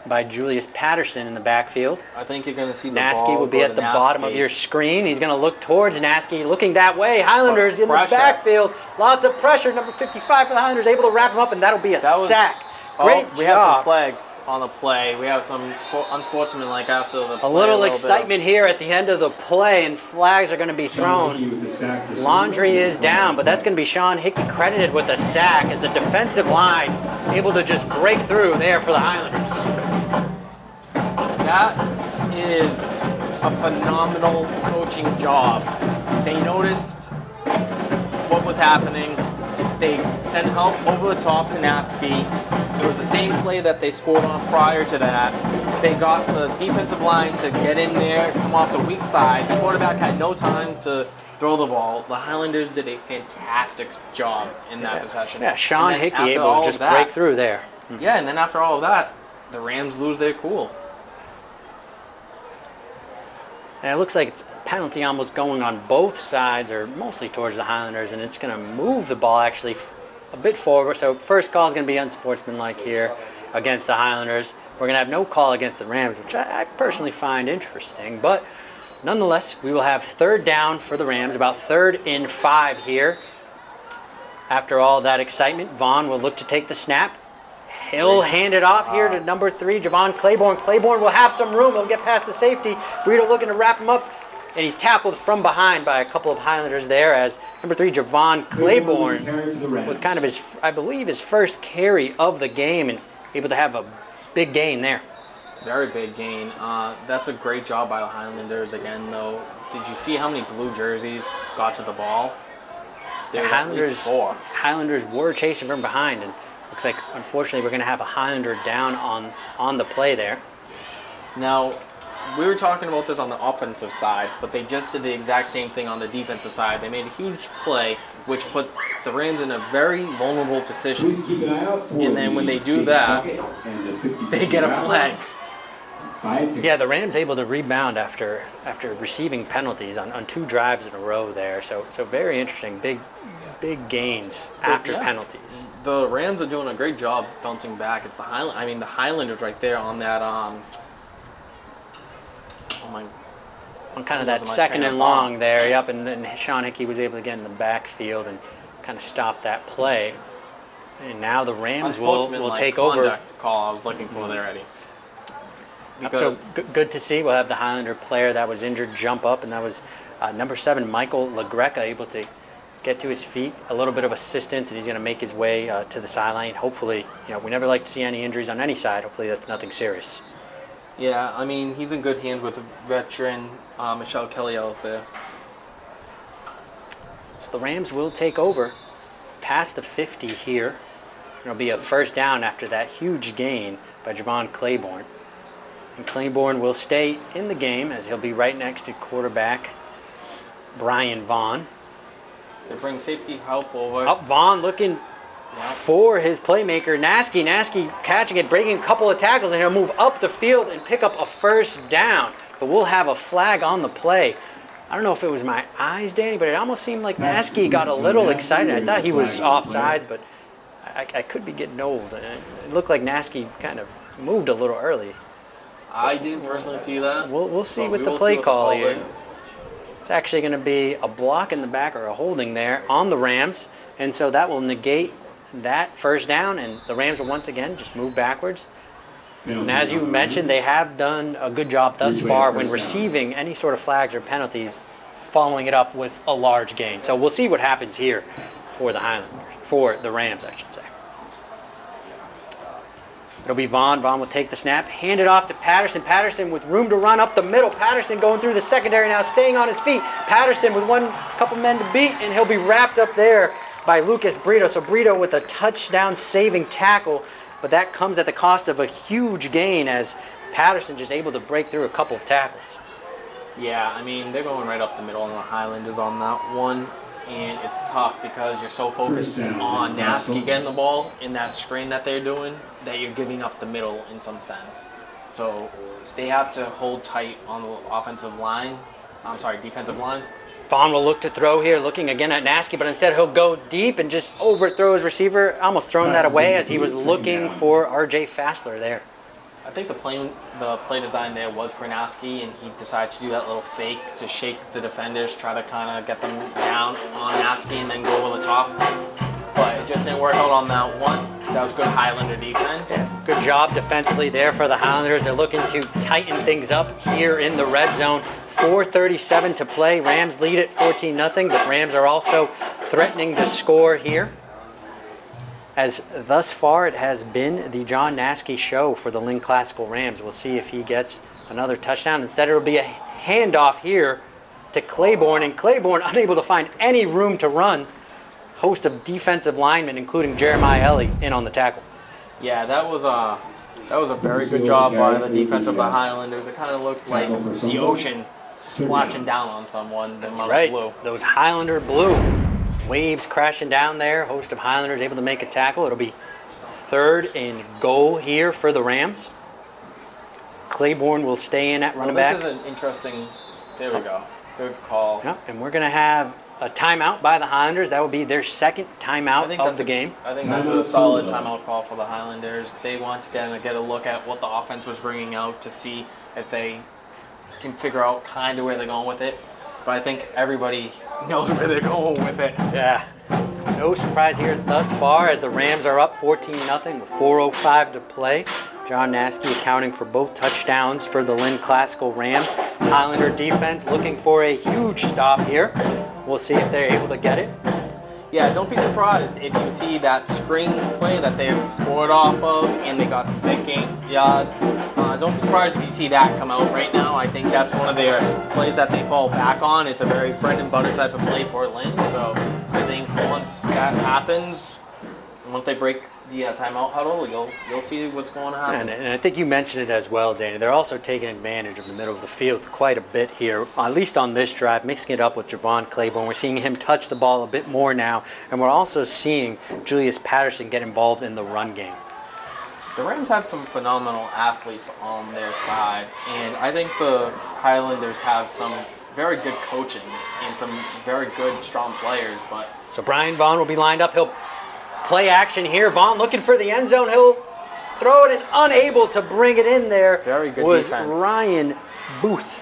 by Julius Patterson in the backfield. I think you're going to see the Nasky ball will be at the bottom of your screen. He's going to look towards Nasky, looking that way. Highlanders in the backfield. Lots of pressure. Number 55 for the Highlanders, able to wrap him up, and that'll be a sack. Great job. We have some flags on the play. We have some unsportsmanlike after the play. A little excitement here at the end of the play, and flags are going to be thrown. Laundry is down, but that's going to be Sean Hickey credited with a sack as the defensive line able to just break through there for the Highlanders. That is a phenomenal coaching job. They noticed what was happening. They sent help over the top to Nasky. It was the same play that they scored on prior to that. They got the defensive line to get in there, come off the weak side. The quarterback had no time to throw the ball. The Highlanders did a fantastic job in that possession. Yeah, Sean Hickey able to just break through there. Yeah, and then after all of that, the Rams lose their cool. And it looks like it's a penalty almost going on both sides, or mostly towards the Highlanders, and it's going to move the ball actually a bit forward. So first call is going to be unsportsmanlike here against the Highlanders. We're going to have no call against the Rams, which I personally find interesting. But nonetheless, we will have third down for the Rams, about 3rd and 5 here. After all that excitement, Vaughn will look to take the snap. He'll hand it off here to number 3, Javon Claiborne. Claiborne will have some room. He'll get past the safety. Burrito looking to wrap him up, and he's tackled from behind by a couple of Highlanders there as number 3, Javon Claiborne, with kind of his, I believe, his first carry of the game, and able to have a big gain there. Very big gain. That's a great job by the Highlanders again, though. Did you see how many blue jerseys got to the ball? There were at least 4. Highlanders were chasing from behind, and looks like, unfortunately, we're going to have a Highlander down on the play there. Now, we were talking about this on the offensive side, but they just did the exact same thing on the defensive side. They made a huge play, which put the Rams in a very vulnerable position. And then when they do that, they get a flag. Yeah, the Rams able to rebound after receiving penalties on 2 drives in a row there. So very interesting, big gains after penalties. The Rams are doing a great job bouncing back. It's the Highlanders right there on that on kind of that 2nd and long there. Yep, and then Sean Hickey was able to get in the backfield and kind of stop that play. And now the Rams will take over. Conduct call I was looking for there, Eddie. So good to see. We'll have the Highlander player that was injured jump up, and that was number 7, Michael LaGreca, able to get to his feet, a little bit of assistance, and he's going to make his way to the sideline. Hopefully, we never like to see any injuries on any side. Hopefully that's nothing serious. Yeah, I mean, he's in good hands with veteran Michelle Kelly out there. So the Rams will take over past the 50 here. It'll be a first down after that huge gain by Javon Claiborne. And Claiborne will stay in the game as he'll be right next to quarterback Brian Vaughn. They bring safety help over. Up Vaughn looking for his playmaker, Naskey. Naskey catching it, breaking a couple of tackles, and he'll move up the field and pick up a first down. But we'll have a flag on the play. I don't know if it was my eyes, Danny, but it almost seemed like Naskey got a little excited. I thought he was offsides, but I could be getting old. It looked like Naskey kind of moved a little early. I didn't personally see that. We'll see but what we the will play see what call the here. is. It's actually going to be a block in the back or a holding there on the Rams, and so that will negate that first down, and the Rams will once again just move backwards. And as you mentioned, they have done a good job thus far when receiving any sort of flags or penalties, following it up with a large gain. So we'll see what happens here for the Highlanders, for the Rams, I should say. It'll be Vaughn. Vaughn will take the snap, hand it off to Patterson. Patterson with room to run up the middle. Patterson going through the secondary now, staying on his feet. Patterson with couple men to beat, and he'll be wrapped up there by Lucas Brito. So Brito with a touchdown-saving tackle, but that comes at the cost of a huge gain as Patterson just able to break through a couple of tackles. Yeah, I mean, they're going right up the middle on the Highlanders on that one. And it's tough because you're so focused on Naskey getting the ball in that screen that they're doing that you're giving up the middle in some sense. So they have to hold tight on the defensive line. Vaughn will look to throw here, looking again at Naskey, but instead he'll go deep and just overthrow his receiver, almost throwing that away as he was looking for R.J. Fassler there. I think the play design there was for Naskey, and he decided to do that little fake to shake the defenders, try to kind of get them down on Naskey and then go over the top. But it just didn't work out on that one. That was good Highlander defense. Yeah, good job defensively there for the Highlanders. They're looking to tighten things up here in the red zone. 4:37 to play. Rams lead at 14-0, but Rams are also threatening to score here. As thus far it has been the John Naskey show for the Lynn Classical Rams. We'll see if he gets another touchdown. Instead it'll be a handoff here to Claiborne, and Claiborne unable to find any room to run. Host of defensive linemen, including Jeremiah Ellie, in on the tackle. Yeah, that was a very good job by the defense of the Highlanders. It kind of looked like the ocean splashing down on someone. The amount of blue. Those Highlander blue. Waves crashing down there. Host of Highlanders able to make a tackle. It'll be 3rd and goal here for the Rams. Claiborne will stay in at running back. This is an interesting. There we go. Good call. Yep, and we're going to have a timeout by the Highlanders. That will be their second timeout of the game. I think that's a solid timeout call for the Highlanders. They want to get a look at what the offense was bringing out to see if they can figure out kind of where they're going with it. But I think everybody knows where they're going with it. Yeah. No surprise here thus far as the Rams are up 14-0 with 4:05 to play. John Naskey accounting for both touchdowns for the Lynn Classical Rams. Highlander defense looking for a huge stop here. We'll see if they're able to get it. Yeah, don't be surprised if you see that screen play that they've scored off of and they got some big game yards. Don't be surprised if you see that come out right now. I think that's one of their plays that they fall back on. It's a very bread and butter type of play for Lynn. So I think once that happens, once they break the timeout huddle, you'll see what's going to happen. And I think you mentioned it as well, Danny. They're also taking advantage of the middle of the field quite a bit here, at least on this drive, mixing it up with Javon Claiborne. We're seeing him touch the ball a bit more now, and we're also seeing Julius Patterson get involved in the run game. The Rams have some phenomenal athletes on their side, and I think the Highlanders have some very good coaching and some very good, strong players. But so Brian Vaughn will be lined up. He'll play action here. Vaughn looking for the end zone. He'll throw it and unable to bring it in there. Very good was defense. Ryan Booth.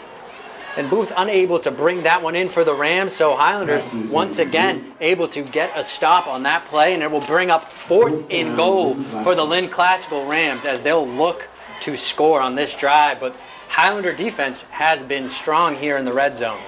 And Booth unable to bring that one in for the Rams. So Highlanders once again able to get a stop on that play. And it will bring up 4th and goal for the Lynn Classical Rams as they'll look to score on this drive. But Highlander defense has been strong here in the red zone.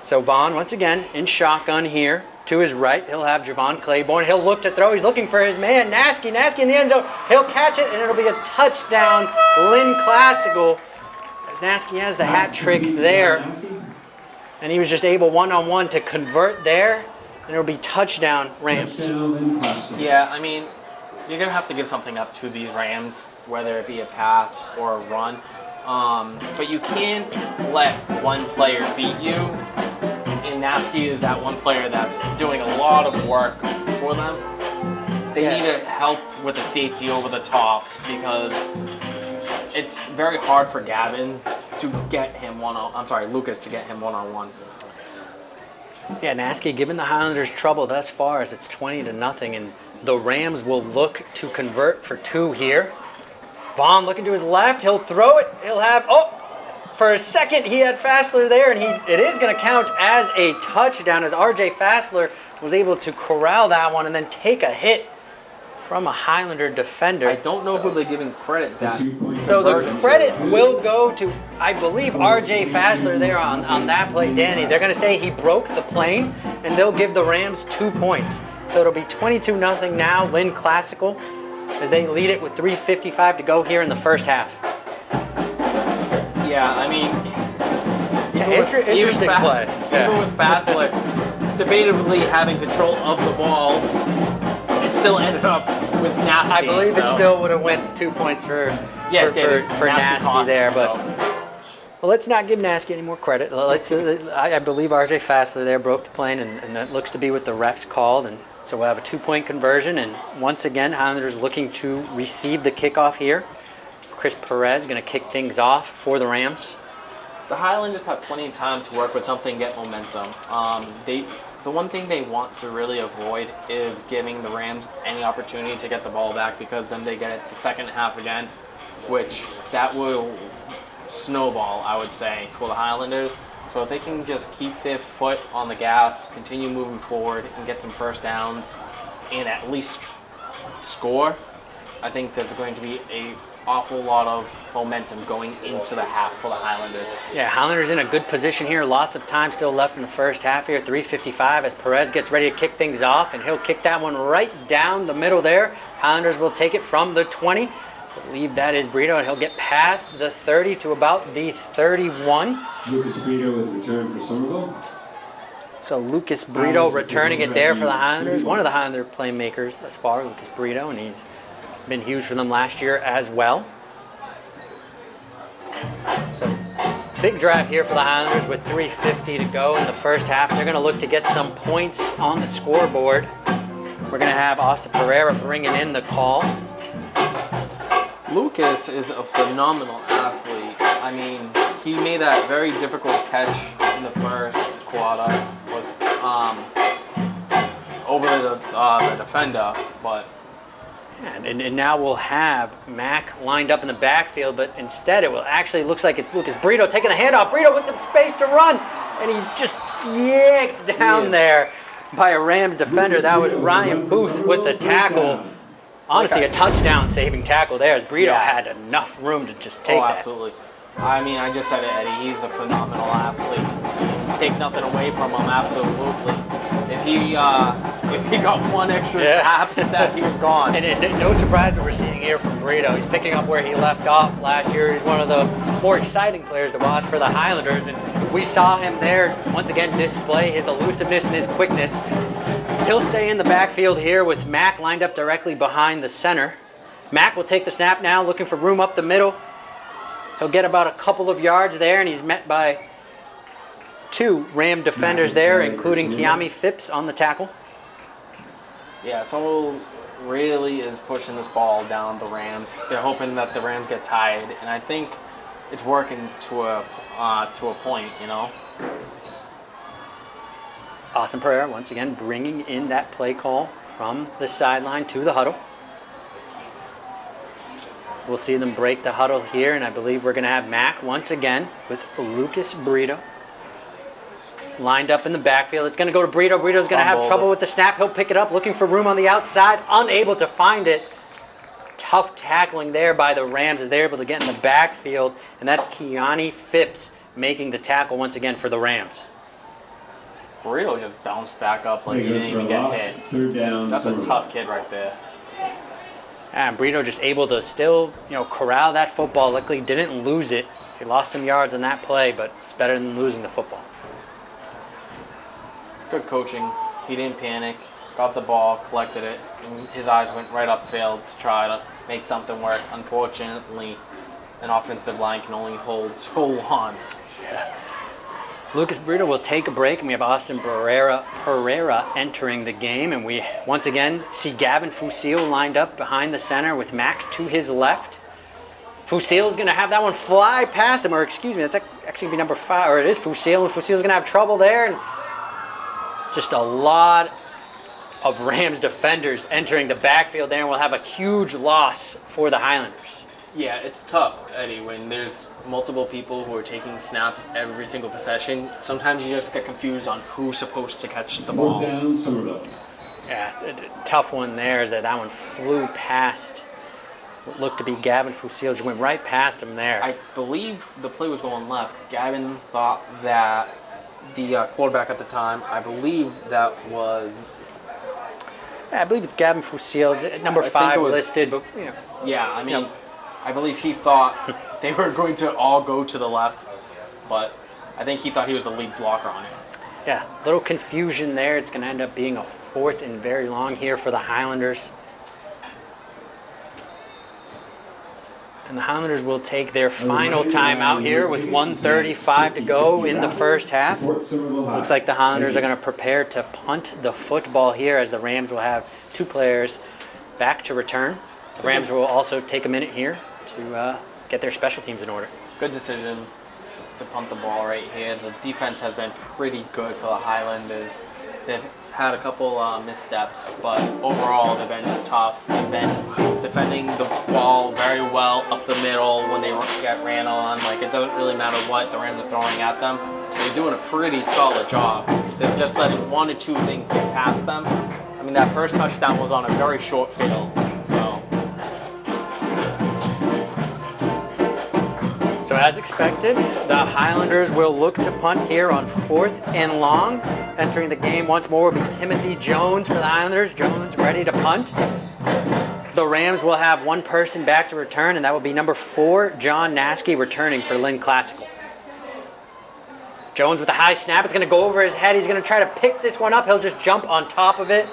So Vaughn once again in shotgun here. To his right, he'll have Javon Claiborne. He'll look to throw. He's looking for his man, Nasky. Nasky in the end zone. He'll catch it, and it'll be a touchdown, Lynn Classical. As Nasky has the hat trick there. And he was just able one-on-one to convert there, and it'll be touchdown, Rams. Yeah, I mean, you're going to have to give something up to these Rams, whether it be a pass or a run. But you can't let one player beat you. And Nasky is that one player that's doing a lot of work for them. They need to help with the safety over the top because it's very hard for Gavin to get him Lucas to get him one-on-one. Yeah, Nasky giving the Highlanders trouble thus far as it's 20-0, and the Rams will look to convert for 2 here. Vaughn looking to his left, he'll throw it, he'll have, for a second he had Fassler there, and it is going to count as a touchdown as RJ Fassler was able to corral that one and then take a hit from a Highlander defender. I don't know who they're giving credit that. So the credit will go to, I believe, RJ Fassler there on that play, Danny. They're going to say he broke the plane, and they'll give the Rams 2 points. So it'll be 22-0 now, Lynn Classical, as they lead it with 3:55 to go here in the first half. Yeah, I mean, interesting play. Even with Fassler debatably having control of the ball, it still ended up with Nasky. I believe it still would have went 2 points for Nasky there, but well, let's not give Nasky any more credit. I believe RJ Fassler there broke the plane, and that looks to be what the refs called, and so we'll have a 2-point conversion, and once again, Highlanders looking to receive the kickoff here. Chris Perez going to kick things off for the Rams. The Highlanders have plenty of time to work with something and get momentum. The one thing they want to really avoid is giving the Rams any opportunity to get the ball back, because then they get it the second half again, which that will snowball, I would say, for the Highlanders. So if they can just keep their foot on the gas, continue moving forward, and get some first downs, and at least score, I think there's going to be an awful lot of momentum going into the half for the Highlanders. Yeah, Highlanders in a good position here. Lots of time still left in the first half here. 3:55 as Perez gets ready to kick things off, and he'll kick that one right down the middle there. Highlanders will take it from the 20. I believe that is Brito, and he'll get past the 30 to about the 31. Lucas Brito with return for Somerville. So Lucas Brito returning it there for the Highlanders. One of the Highlander playmakers thus far, Lucas Brito, and he's been huge for them last year as well. So big drive here for the Highlanders with 3:50 to go in the first half. They're going to look to get some points on the scoreboard. We're going to have Austin Pereira bringing in the call. Lucas is a phenomenal athlete. I mean, he made that very difficult catch in the first quarter, was over the defender, but. And now we'll have Mack lined up in the backfield, but instead it will actually looks like it's Lucas Brito taking the handoff. Brito with some space to run, and he's just yanked down there by a Rams defender. That was Ryan Booth with the tackle. Honestly, a touchdown saving tackle there, as Brito had enough room to just take that. Absolutely. I mean, I just said it, Eddie. He's a phenomenal athlete. Take nothing away from him, absolutely. If he got one extra half step, he was gone. And no surprise what we're seeing here from Brito. He's picking up where he left off last year. He's one of the more exciting players to watch for the Highlanders, and we saw him there once again display his elusiveness and his quickness. He'll stay in the backfield here with Mack lined up directly behind the center. Mack will take the snap now, looking for room up the middle. He'll get about a couple of yards there, and he's met by 2 Ram defenders there, including Kiami Phipps on the tackle. Yeah, Somerville really is pushing this ball down the Rams. They're hoping that the Rams get tired, and I think it's working to a point, you know. Austin Pereira once again bringing in that play call from the sideline to the huddle. We'll see them break the huddle here, and I believe we're going to have Mack once again with Lucas Brito lined up in the backfield. It's going to go to Brito. Brito's going to have trouble with the snap. He'll pick it up, looking for room on the outside, unable to find it. Tough tackling there by the Rams as they're able to get in the backfield, and that's Kiami Phipps making the tackle once again for the Rams. Burrito just bounced back up like he Goes didn't for a even get loss. hit. Third down. That's a Somerville. tough kid right there. And Brito just able to still, corral that football. Luckily, didn't lose it. He lost some yards on that play, but it's better than losing the football. It's good coaching. He didn't panic, got the ball, collected it, and his eyes went right upfield to try to make something work. Unfortunately, an offensive line can only hold so long. Lucas Brito will take a break, and we have Austin Pereira entering the game. And we once again see Gavin Fusil lined up behind the center with Mac to his left. Fusil is going to have that one fly past him, or excuse me, that's actually going to be number 5, or it is Fusil, and Fusil is going to have trouble there. And just a lot of Rams defenders entering the backfield there, and we'll have a huge loss for the Highlanders. Yeah, it's tough, Eddie, when there's multiple people who are taking snaps every single possession. Sometimes you just get confused on who's supposed to catch the ball. Fourth down. Somerville. Yeah, tough one there is that one flew past what looked to be Gavin Fusil. Just went right past him there. I believe the play was going left. Gavin thought that the quarterback at the time, I believe that was... I believe it's Gavin Fusil, number I think 5 it was- listed, but Yeah, I mean, I believe he thought they were going to all go to the left, but I think he thought he was the lead blocker on it. yeah, little confusion there. It's going to end up being a 4th and very long here for the Highlanders. And the Highlanders will take their final timeout here with 1:35 to go in the first half. Looks like the Highlanders are going to prepare to punt the football here, as the Rams will have 2 players back to return. The Rams will also take a minute here to get their special teams in order. Good decision to punt the ball right here. The defense has been pretty good for the Highlanders. They've had a couple missteps, but overall they've been tough. They've been defending the ball very well up the middle when they get ran on. Like, it doesn't really matter what the Rams are throwing at them. They're doing a pretty solid job. They're just letting 1 or 2 things get past them. I mean, that first touchdown was on a very short field. So as expected, the Highlanders will look to punt here on 4th and long. Entering the game once more will be Timothy Jones for the Highlanders. Jones ready to punt. The Rams will have 1 person back to return, and that will be number 4, John Naskey, returning for Lynn Classical. Jones with a high snap. It's going to go over his head. He's going to try to pick this one up. He'll just jump on top of it.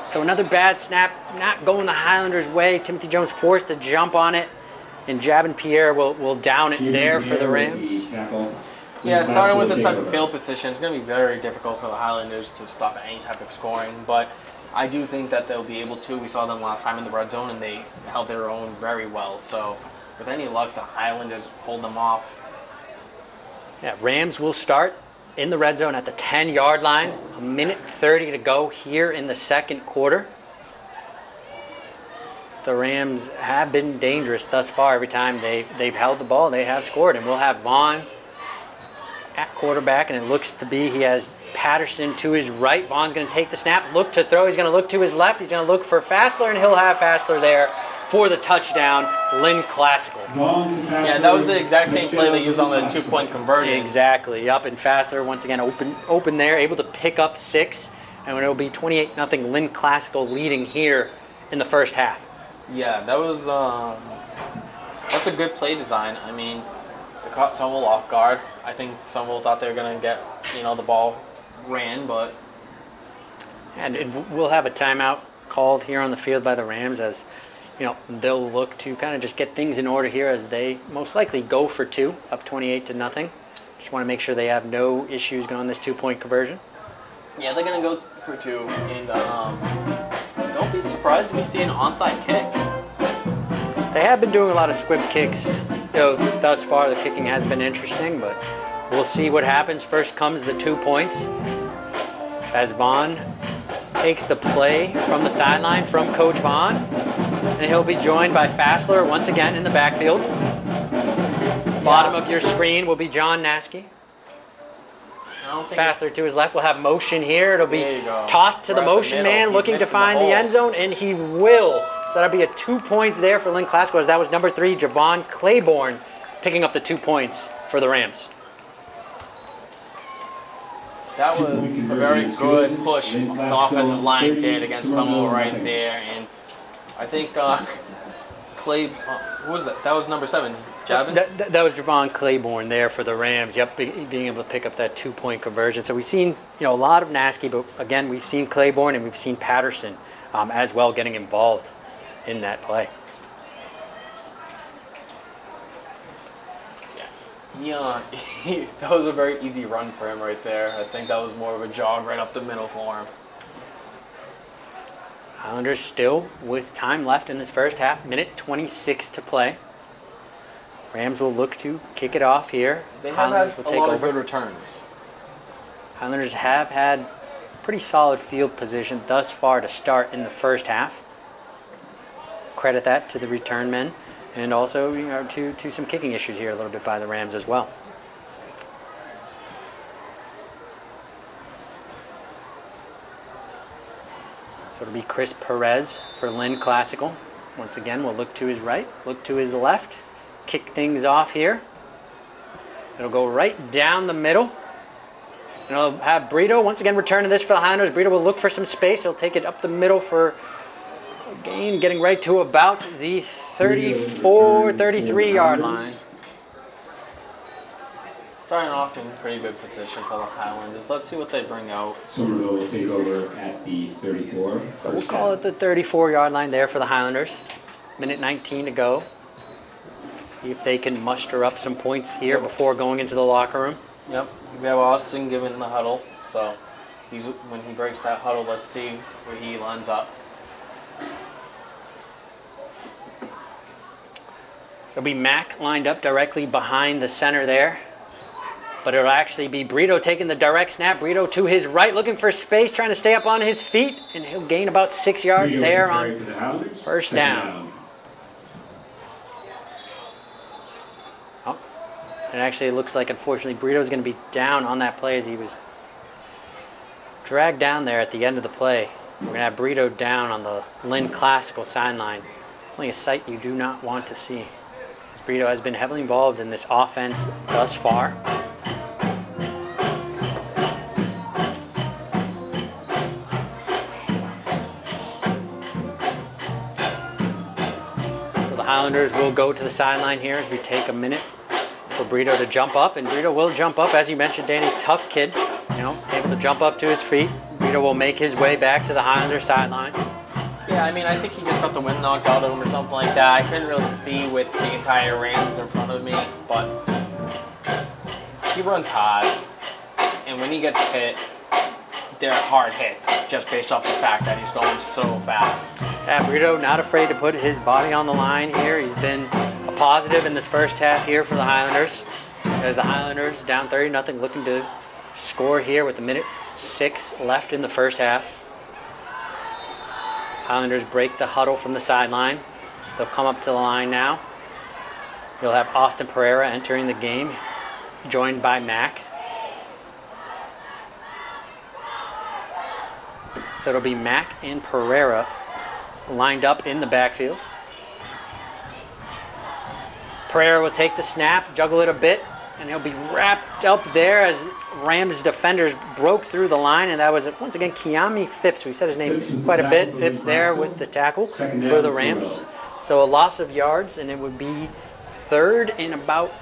So another bad snap, not going the Highlanders' way. Timothy Jones forced to jump on it. And Jabin Pierre will down it there for the Rams. Yeah, starting with this type of field position, it's going to be very difficult for the Highlanders to stop any type of scoring. But I do think that they'll be able to. We saw them last time in the red zone, and they held their own very well. So with any luck, the Highlanders hold them off. Yeah, Rams will start in the red zone at the 10-yard line. 1:30 to go here in the second quarter. The Rams have been dangerous thus far. Every time they've held the ball, they have scored. And we'll have Vaughn at quarterback, and it looks to be he has Patterson to his right. Vaughn's going to take the snap, look to throw. He's going to look to his left. He's going to look for Fassler, and he'll have Fassler there for the touchdown. Lynn Classical. Yeah, that was the exact same play they used on the 2-point conversion. Exactly. Up and Fassler once again open there, able to pick up 6, and it will be 28-0 Lynn Classical leading here in the first half. Yeah, that was that's a good play design. I mean, it caught Somerville off guard. I think Somerville thought they were going to get, the ball ran, but... And we'll have a timeout called here on the field by the Rams, as they'll look to kind of just get things in order here, as they most likely go for 2, up 28-0. Just want to make sure they have no issues going this 2-point conversion. Yeah, they're going to go for 2, and don't be surprised if you see an onside kick. They have been doing a lot of squib kicks. Thus far the kicking has been interesting, but we'll see what happens. First comes the 2 points, as Vaughn takes the play from the sideline from Coach Vaughn, and he'll be joined by Fassler once again in the backfield. Bottom of your screen will be John Naskey. Fassler to his left. We'll have motion here. It'll be tossed to the motion man, looking to find the end zone, and he will. So that'll be a 2 points there for Lynn Classical, as that was number 3, Javon Claiborne, picking up the 2 points for the Rams. That was a very good push the offensive line did against Somerville right there, and I think Clay, who was that? That was number 7, Javin? That was Javon Claiborne there for the Rams. Yep, being able to pick up that 2-point conversion. So we've seen a lot of Naskey, but again we've seen Claiborne and we've seen Patterson as well getting involved in that play. Yeah, that was a very easy run for him right there. I think that was more of a jog right up the middle for him. Highlanders still with time left in this first half, minute 26 to play. Rams will look to kick it off here. They have had a lot of good returns. Highlanders have had pretty solid field position thus far to start in the first half. Credit that to the return men, and also to some kicking issues here a little bit by the Rams as well. So it'll be Chris Perez for Lynn Classical. Once again, we'll look to his right, look to his left, kick things off here. It'll go right down the middle. And it'll have Brito once again returning this for the Highlanders. Brito will look for some space. He'll take it up the middle for a gain, getting right to about the 34, 33-yard line. Starting off in pretty good position for the Highlanders. Let's see what they bring out. Somerville will take over at the 34. So we'll call it the 34-yard line there for the Highlanders. Minute 19 to go. See if they can muster up some points here before going into the locker room. Yep, we have Austin giving the huddle. So when he breaks that huddle, let's see where he lines up. There'll be Mack lined up directly behind the center there. But it'll actually be Brito taking the direct snap. Brito to his right, looking for space, trying to stay up on his feet. And he'll gain about 6 yards Brito there for on the first down. Oh, and actually it looks like, unfortunately, Brito's going to be down on that play as he was dragged down there at the end of the play. We're going to have Brito down on the Lynn Classical sideline. Definitely a sight you do not want to see. As Brito has been heavily involved in this offense thus far. Highlanders will go to the sideline here as we take a minute for Brito to jump up, and Brito will jump up, as you mentioned, Danny, tough kid, able to jump up to his feet. Brito will make his way back to the Highlanders sideline. Yeah, I mean, I think he just got the wind knocked out of him or something like that. I couldn't really see with the entire Rams in front of me, but he runs hard, and when he gets hit, they're hard hits, just based off the fact that he's going so fast. Yeah, Brito not afraid to put his body on the line here. He's been a positive in this first half here for the Highlanders. As the Highlanders down 30-0, looking to score here with a minute 6 left in the first half. Highlanders break the huddle from the sideline. They'll come up to the line now. You'll have Austin Pereira entering the game, joined by Mack. So it'll be Mack and Pereira lined up in the backfield. Pereira will take the snap, juggle it a bit, and he'll be wrapped up there as Rams defenders broke through the line, and that was, once again, Kiami Phipps. We've said his name quite a bit. Phipps there with the tackle for the Rams. So a loss of yards, and it would be 3rd and about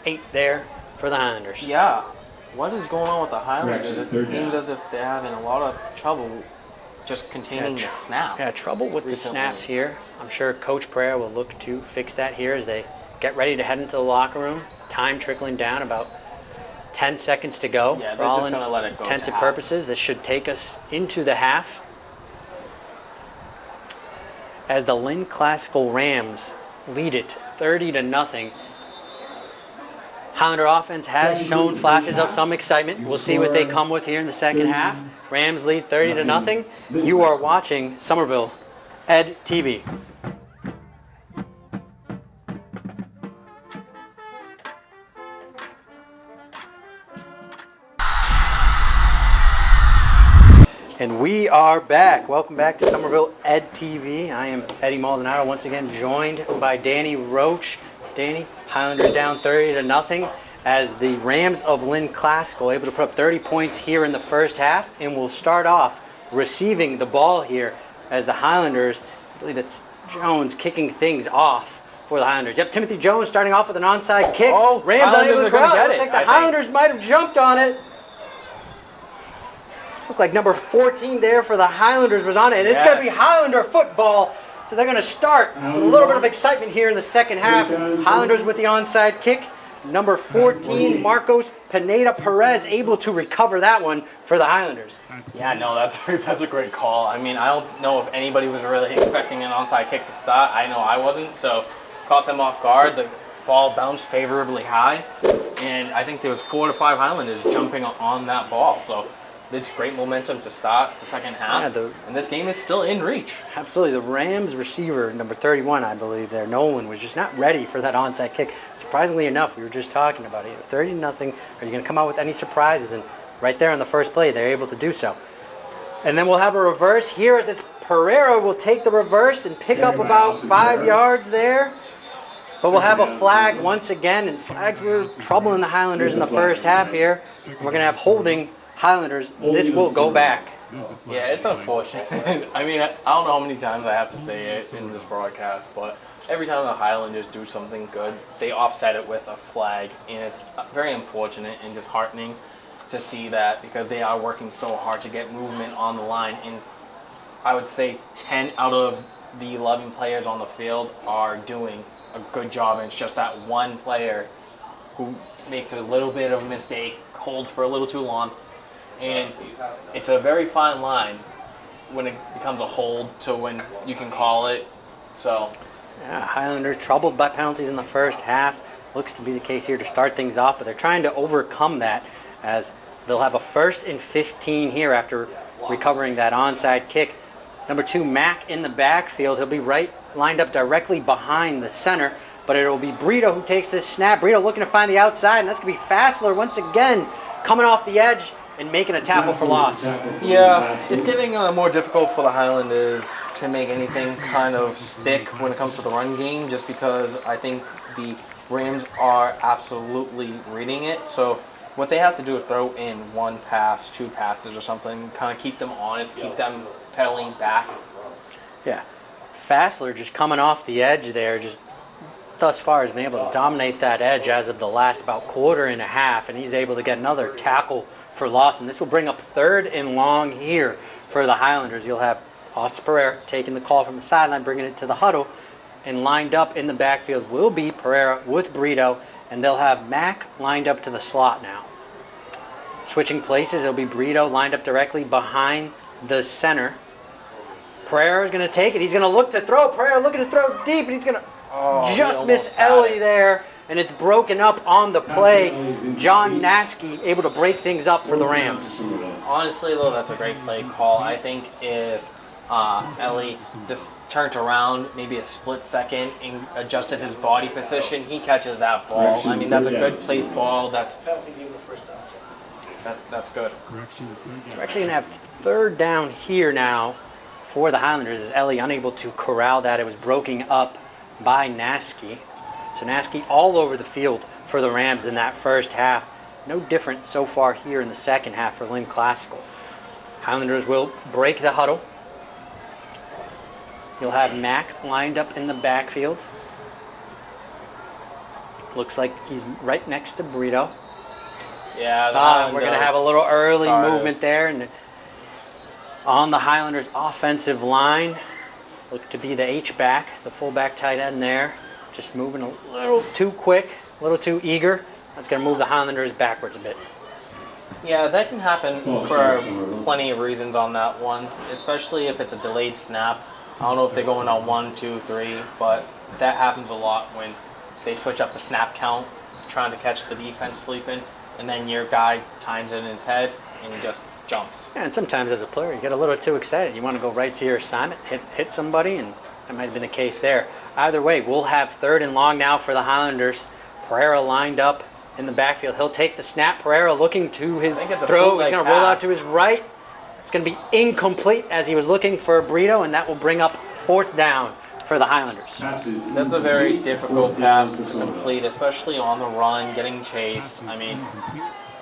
8 there for the Highlanders. Yeah. What is going on with the Highlanders? It seems as if they're having a lot of trouble just containing the snap. Yeah, trouble with the snaps here. I'm sure Coach Pereira will look to fix that here as they get ready to head into the locker room. Time trickling down, about 10 seconds to go. Yeah, they're just going to let it go. Intents and purposes, this should take us into the half. As the Lynn Classical Rams lead it 30-0. Highlander offense has shown flashes of some excitement. We'll see what they come with here in the second half. Rams lead 30-0. You are watching Somerville Ed TV. And we are back. Welcome back to Somerville Ed TV. I am Eddy Maldonado, once again joined by Danny Roche. Danny, Highlanders down 30-0. as the Rams of Lynn Classical able to put up 30 points here in the first half, and will start off receiving the ball here as the Highlanders, I believe it's Jones kicking things off for the Highlanders. Yep, Timothy Jones starting off with an onside kick. Oh, Rams Highlanders unable to are gonna corral. get Looks it, like the I think. Highlanders might have jumped on it. Looked like number 14 there for the Highlanders was on it, and it's going to be Yes. Highlander football. So they're going to start with a little bit of excitement here in the second half. Highlanders with the onside kick. Number 14, Marcos Pineda Perez, able to recover that one for the Highlanders. Yeah, no, that's a great call. I mean, I don't know if anybody was really expecting an onside kick to start. I know I wasn't, so caught them off guard. The ball bounced favorably high, and I think there was 4 to 5 Highlanders jumping on that ball. So it's great momentum to start the second half, and this game is still in reach. Absolutely. The Rams receiver, number 31, I believe there, Nolan, was just not ready for that onside kick. Surprisingly enough, we were just talking about it. 30-0. Are you going to come out with any surprises? And right there on the first play, they're able to do so. And then we'll have a reverse here as it's Pereira will take the reverse and pick up about 5 yards there. But we'll have a flag once again, and flags were troubling the Highlanders in the first half here. And we're going to have holding Highlanders. This will go back. Yeah, it's unfortunate. I mean, I don't know how many times I have to say it in this broadcast, but every time the Highlanders do something good, they offset it with a flag, and it's very unfortunate and disheartening to see that because they are working so hard to get movement on the line, and I would say 10 out of the 11 players on the field are doing a good job, and it's just that one player who makes a little bit of a mistake, holds for a little too long. And it's a very fine line when it becomes a hold to when you can call it. So, yeah, Highlanders troubled by penalties in the first half. Looks to be the case here to start things off, but they're trying to overcome that as they'll have a 1st and 15 here after recovering that onside kick. Number 2, Mack in the backfield. He'll be lined up directly behind the center, but it will be Brito who takes this snap. Brito looking to find the outside, and that's going to be Fassler once again coming off the edge and making a tackle for loss. yeah, it's getting more difficult for the Highlanders to make anything kind of stick when it comes to the run game, just because I think the Rams are absolutely reading it. So what they have to do is throw in 1 pass, 2 passes or something, kind of keep them honest, keep them pedaling back. Yeah, Fassler just coming off the edge there, just thus far has been able to dominate that edge as of the last about quarter and a half, and he's able to get another tackle for loss, and this will bring up 3rd and long here for the Highlanders. You'll have Austin Pereira taking the call from the sideline, bringing it to the huddle, and lined up in the backfield will be Pereira with Brito, and they'll have Mack lined up to the slot now. Switching places, it'll be Brito lined up directly behind the center. Pereira is going to take it. He's going to look to throw. Pereira looking to throw deep, and he's going to just miss Eddy there, and it's broken up on the play. John Naskey able to break things up for the Rams. Honestly, though, that's a great play call. I think if Ellie just turned around maybe a split second and adjusted his body position, he catches that ball. I mean, that's a good placed ball. That's good. We're actually going to have 3rd down here now for the Highlanders as Ellie unable to corral that. It was broken up by Naskey. So Naskey all over the field for the Rams in that first half. No different so far here in the second half for Lynn Classical. Highlanders will break the huddle. You'll have Mack lined up in the backfield. Looks like he's right next to Brito. Yeah, We're going to have a little early movement there. And on the Highlanders offensive line, look to be the H-back, the fullback tight end there. Just moving a little too quick, a little too eager. That's going to move the Highlanders backwards a bit. Yeah, that can happen for plenty of reasons on that one, especially if it's a delayed snap. I don't know if they're going on 1, 2, 3, but that happens a lot when they switch up the snap count, trying to catch the defense sleeping, and then your guy times it in his head and he just jumps. Yeah, and sometimes as a player, you get a little too excited. You want to go right to your assignment, hit somebody, and that might have been the case there. Either way, we'll have 3rd and long now for the Highlanders. Pereira lined up in the backfield. He'll take the snap. Pereira looking to his throw. He's going to roll out to his right. It's going to be incomplete as he was looking for Brito, and that will bring up 4th down for the Highlanders. That's a very difficult pass to complete, especially on the run, getting chased. I mean,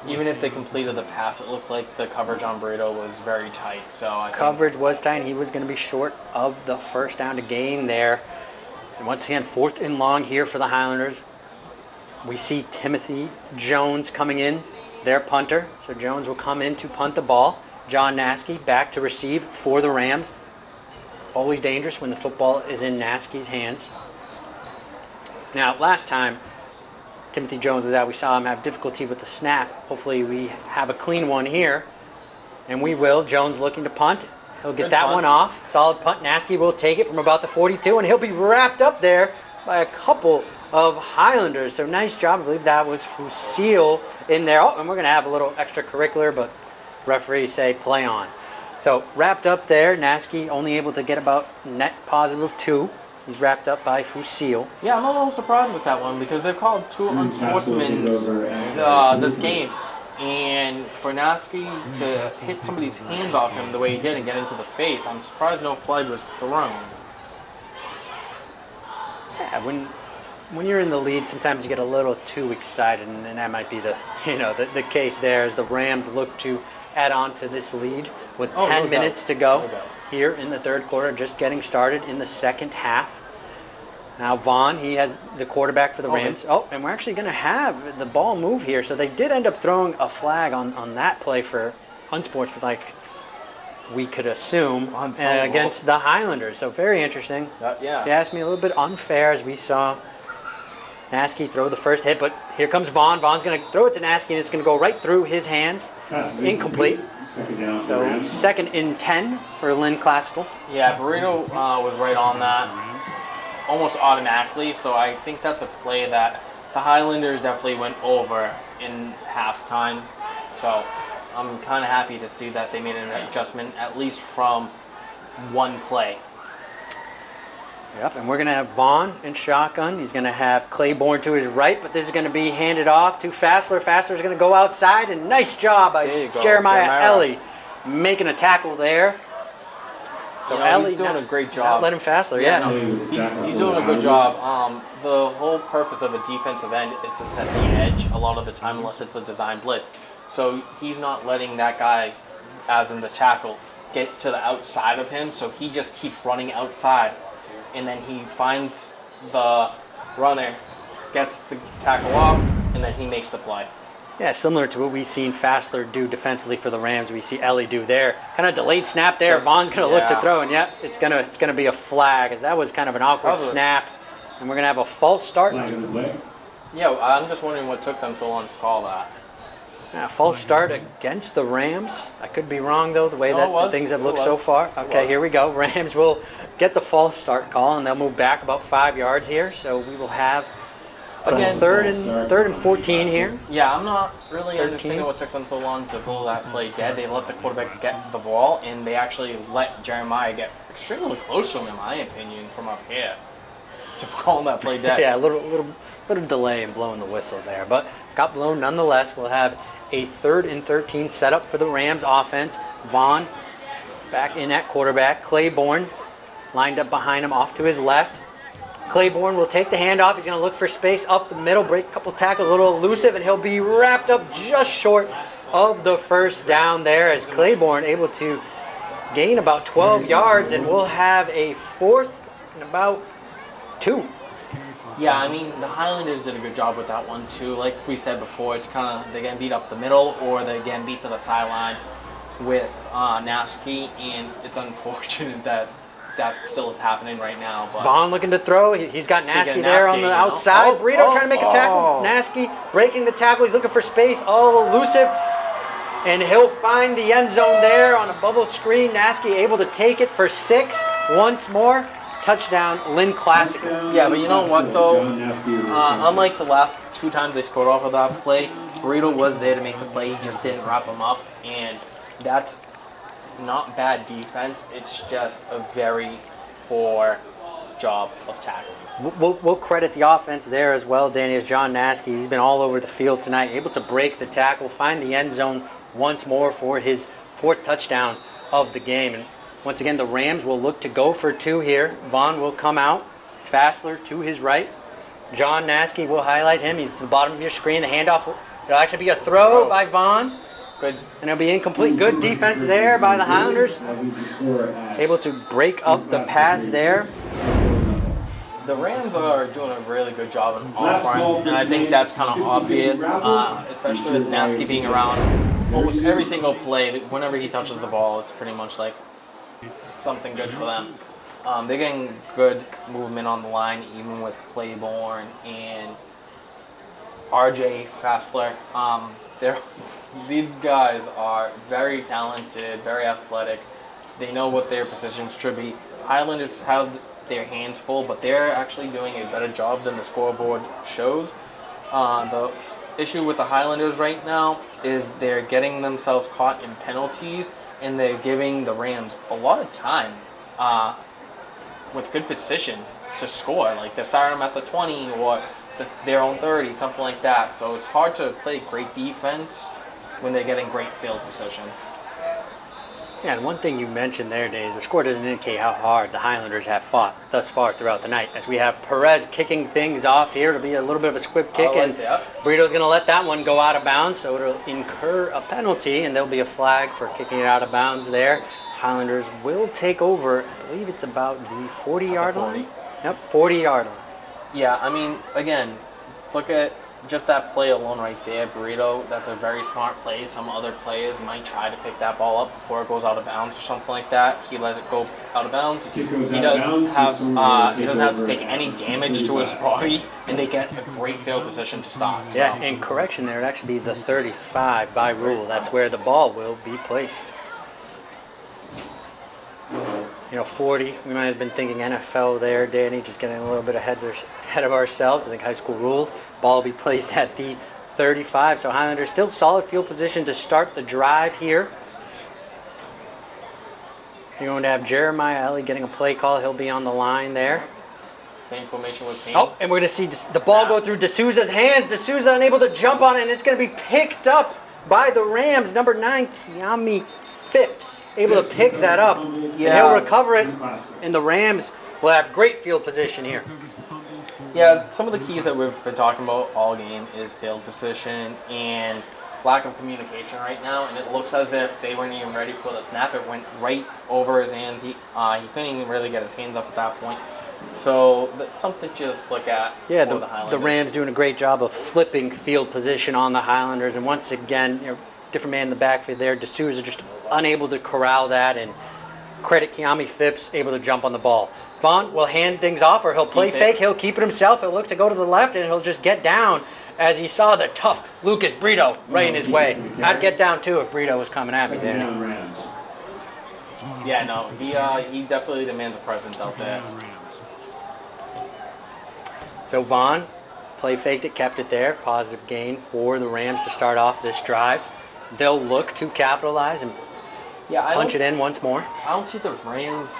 even if they completed the pass, it looked like the coverage on Burrito was very tight. So Coverage was tight, and he was going to be short of the first down to gain there. And once again, 4th and long here for the Highlanders. We see Timothy Jones coming in, their punter. So Jones will come in to punt the ball. John Naskey back to receive for the Rams. Always dangerous when the football is in Naskey's hands. Now, last time Timothy Jones was out, we saw him have difficulty with the snap. Hopefully we have a clean one here, and we will. Jones looking to punt. He'll get that one off. Solid punt. Naskey will take it from about the 42, and he'll be wrapped up there by a couple of Highlanders. So nice job. I believe that was Fusil in there. Oh, and we're going to have a little extracurricular, but referees say play on. So wrapped up there. Naskey only able to get about net positive of 2. He's wrapped up by Fusil. Yeah, I'm a little surprised with that one because they've called 2 unsportsmen this game. And for Naskey to hit somebody's hands off him the way he did and get into the face, I'm surprised no flag was thrown. Yeah, when you're in the lead, sometimes you get a little too excited, and that might be the case there as the Rams look to add on to this lead with 10 minutes to go here in the third quarter, just getting started in the second half. Now Vaughn, he has the quarterback for the Rams. Oh, and we're actually going to have the ball move here. So they did end up throwing a flag on that play for unsportsmanlike, we could assume, against the Highlanders. So very interesting. Yeah. If you ask me, a little bit unfair as we saw Naskey throw the first hit, but here comes Vaughn. Vaughn's going to throw it to Naskey, and it's going to go right through his hands. Incomplete. So 2nd and 10 for Lynn Classical. Yeah, Burrito was right on that almost automatically, so I think that's a play that the Highlanders definitely went over in halftime. So I'm kind of happy to see that they made an adjustment, at least from one play. Yep, and we're going to have Vaughn in shotgun. He's going to have Claiborne to his right, but this is going to be handed off to Fassler. Fassler's going to go outside, and nice job by Jeremiah Ellie making a tackle there. So Ellie he's doing a great job. Let him Fassler, he's doing a good job. The whole purpose of a defensive end is to set the edge a lot of the time, unless it's a design blitz. So he's not letting that guy, as in the tackle, get to the outside of him, so he just keeps running outside. And then he finds the runner, gets the tackle off, and then he makes the play. Yeah, similar to what we've seen Fassler do defensively for the Rams. We see Ellie do there. Kind of delayed snap there. Vaughn's going to look to throw, and it's gonna be a flag, as that was kind of an awkward snap. And we're going to have a false start. Yeah, I'm just wondering what took them so long to call that. Yeah, false start against the Rams. I could be wrong, though, the way that things have looked so far. Okay, here we go. Rams will get the false start call, and they'll move back about 5 yards here. So we will have third and 14 here. Yeah, I'm not really understanding what took them so long to pull that play dead. They let the quarterback get the ball, and they actually let Jeremiah get extremely close to him, in my opinion, from up here, to calling that play dead. Yeah, a little delay in blowing the whistle there, but got blown nonetheless. We'll have a 3rd and 13 setup for the Rams offense. Vaughn back in at quarterback. Claiborne lined up behind him off to his left. Claiborne will take the handoff. He's going to look for space up the middle, break a couple tackles, a little elusive, and he'll be wrapped up just short of the first down there, as Claiborne able to gain about 12 yards, and we'll have a 4th and about 2. Yeah, I mean, the Highlanders did a good job with that one, too. Like we said before, it's kind of, they get beat up the middle, or they get beat to the sideline with Naskey, and it's unfortunate that still is happening right now. But Vaughn looking to throw. He's got Naskey there on the outside. Burrito trying to make a tackle. Naskey breaking the tackle. He's looking for space. All elusive. And he'll find the end zone there on a bubble screen. Naskey able to take it for 6 once more. Touchdown, Lynn Classic. Yeah, but you know what, though? Unlike the last 2 times they scored off of that play, Burrito was there to make the play. He just didn't wrap him up. And that's not bad defense. It's just a very poor job of tackling. We'll credit the offense there as well, Danny, as John Naskey. He's been all over the field tonight, able to break the tackle, find the end zone once more for his 4th touchdown of the game. And Once again, the Rams will look to go for 2 here. Vaughn will come out. Fassler to his right. John Naskey will highlight him. He's at the bottom of your screen. The handoff will actually be a throw by Vaughn. Good. And it'll be incomplete. Good defense there by the Highlanders. Able to break up the pass there. The Rams are doing a really good job on offense, and I think that's kind of obvious, especially with Naskey being around almost every single play. Whenever he touches the ball, it's pretty much like something good for them. They're getting good movement on the line, even with Claiborne and RJ Fassler. These guys are very talented, very athletic. They know what their positions should be. Highlanders have their hands full, but they're actually doing a better job than the scoreboard shows. The issue with the Highlanders right now is they're getting themselves caught in penalties, and they're giving the Rams a lot of time with good position to score. Like they're starting them at the 20 or their own 30, something like that. So it's hard to play great defense when they're getting great field position. Yeah, and one thing you mentioned there, Dave, is the score doesn't indicate how hard the Highlanders have fought thus far throughout the night. As we have Perez kicking things off here, it'll be a little bit of a squib kick, and Burrito's going to let that one go out of bounds, so it'll incur a penalty, and there'll be a flag for kicking it out of bounds there. Highlanders will take over. I believe it's about the 40-yard line. Yep, 40-yard line. Yeah, I mean, again, look at just that play alone right there. Burrito, that's a very smart play. Some other players might try to pick that ball up before it goes out of bounds or something like that. He let it go out of bounds. He doesn't have to take any damage to his body, and they get a great field position to stop. Yeah, and correction there, it'd actually be the 35 by rule. That's where the ball will be placed. 40, we might have been thinking NFL there, Danny, just getting a little bit ahead of ourselves. I think high school rules. Ball will be placed at the 35. So Highlanders still solid field position to start the drive here. You're going to have Jeremiah Ellie getting a play call. He'll be on the line there. Same formation with team. Oh, and we're going to see the ball go through D'Souza's hands. D'Souza unable to jump on it, and it's going to be picked up by the Rams. Number 9, Kiami Phipps, able to pick that up, and he'll recover it, and the Rams will have great field position here. Yeah, some of the keys that we've been talking about all game is field position and lack of communication right now, and it looks as if they weren't even ready for the snap. It went right over his hands. He couldn't even really get his hands up at that point. So something to just look at for the Highlanders. The Rams doing a great job of flipping field position on the Highlanders, and once again, different man in the backfield there. D'Souza just unable to corral that, and credit Kiami Phipps able to jump on the ball. Vaughn will hand things off, or he'll play fake. He'll keep it himself. He'll look to go to the left, and he'll just get down as he saw the tough Lucas Brito right in his way. I'd get down too if Brito was coming at me there. Yeah, no, he definitely demands a presence out there. So Vaughn play faked it, kept it there. Positive gain for the Rams to start off this drive. They'll look to capitalize and punch it in once more. I don't see the Rams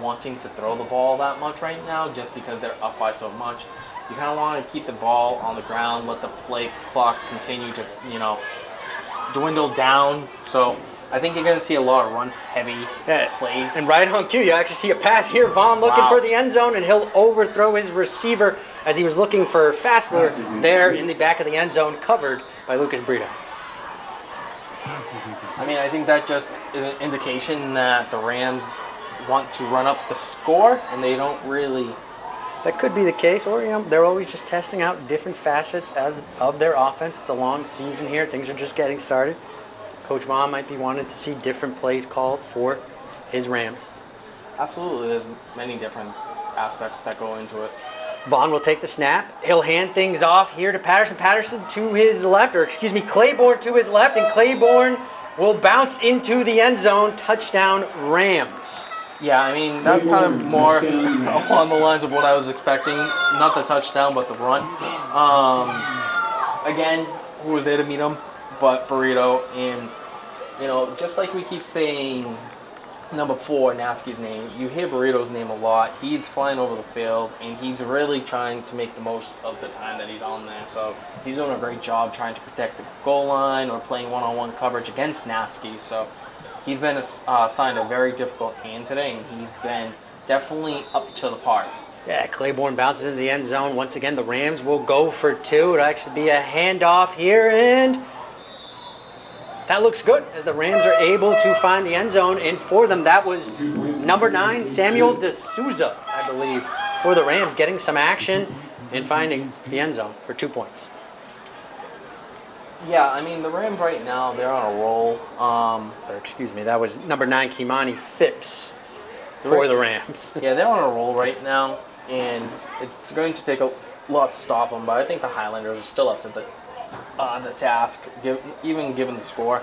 wanting to throw the ball that much right now just because they're up by so much. You kind of want to keep the ball on the ground, let the play clock continue to, dwindle down. So I think you're going to see a lot of run-heavy plays. And right on cue, you actually see a pass here. Vaughn looking for the end zone, and he'll overthrow his receiver as he was looking for Fassler there in the back of the end zone, covered by Lucas Brito. I mean, I think that just is an indication that the Rams want to run up the score, and they don't really... That could be the case, or they're always just testing out different facets of their offense. It's a long season here. Things are just getting started. Coach Vaughn might be wanting to see different plays called for his Rams. Absolutely. There's many different aspects that go into it. Vaughn will take the snap. He'll hand things off here to Patterson. Patterson to his left, Claiborne to his left, and Claiborne will bounce into the end zone. Touchdown, Rams. Yeah, I mean, that's kind of more along the lines of what I was expecting. Not the touchdown, but the run. Again, who was there to meet him but Burrito? And, just like we keep saying number 4, Nasky's name. You hear Burrito's name a lot. He's flying over the field, and he's really trying to make the most of the time that he's on there. So he's doing a great job trying to protect the goal line or playing one-on-one coverage against Nasky. So he's been assigned a very difficult hand today, and he's been definitely up to the part. Yeah, Claiborne bounces into the end zone. Once again, the Rams will go for 2. It'll actually be a handoff here, and that looks good as the Rams are able to find the end zone. And for them, that was number 9, Samuel D'Souza, I believe, for the Rams, getting some action and finding the end zone for 2 points. Yeah, I mean, the Rams right now, they're on a roll. Or excuse me, that was number 9, Kimani Phipps, for the Rams. Yeah, they're on a roll right now, and it's going to take a lot to stop them, but I think the Highlanders are still up to the task, even given the score.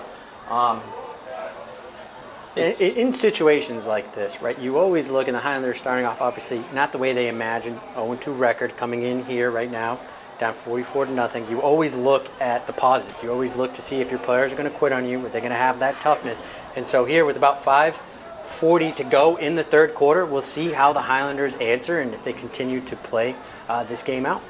In situations like this, right, you always look, and the Highlanders starting off, obviously, not the way they imagined, 0-2 record coming in here right now, down 44-0. You always look at the positives. You always look to see if your players are going to quit on you, if they're going to have that toughness. And so here, with about 5:40 to go in the third quarter, we'll see how the Highlanders answer and if they continue to play this game out.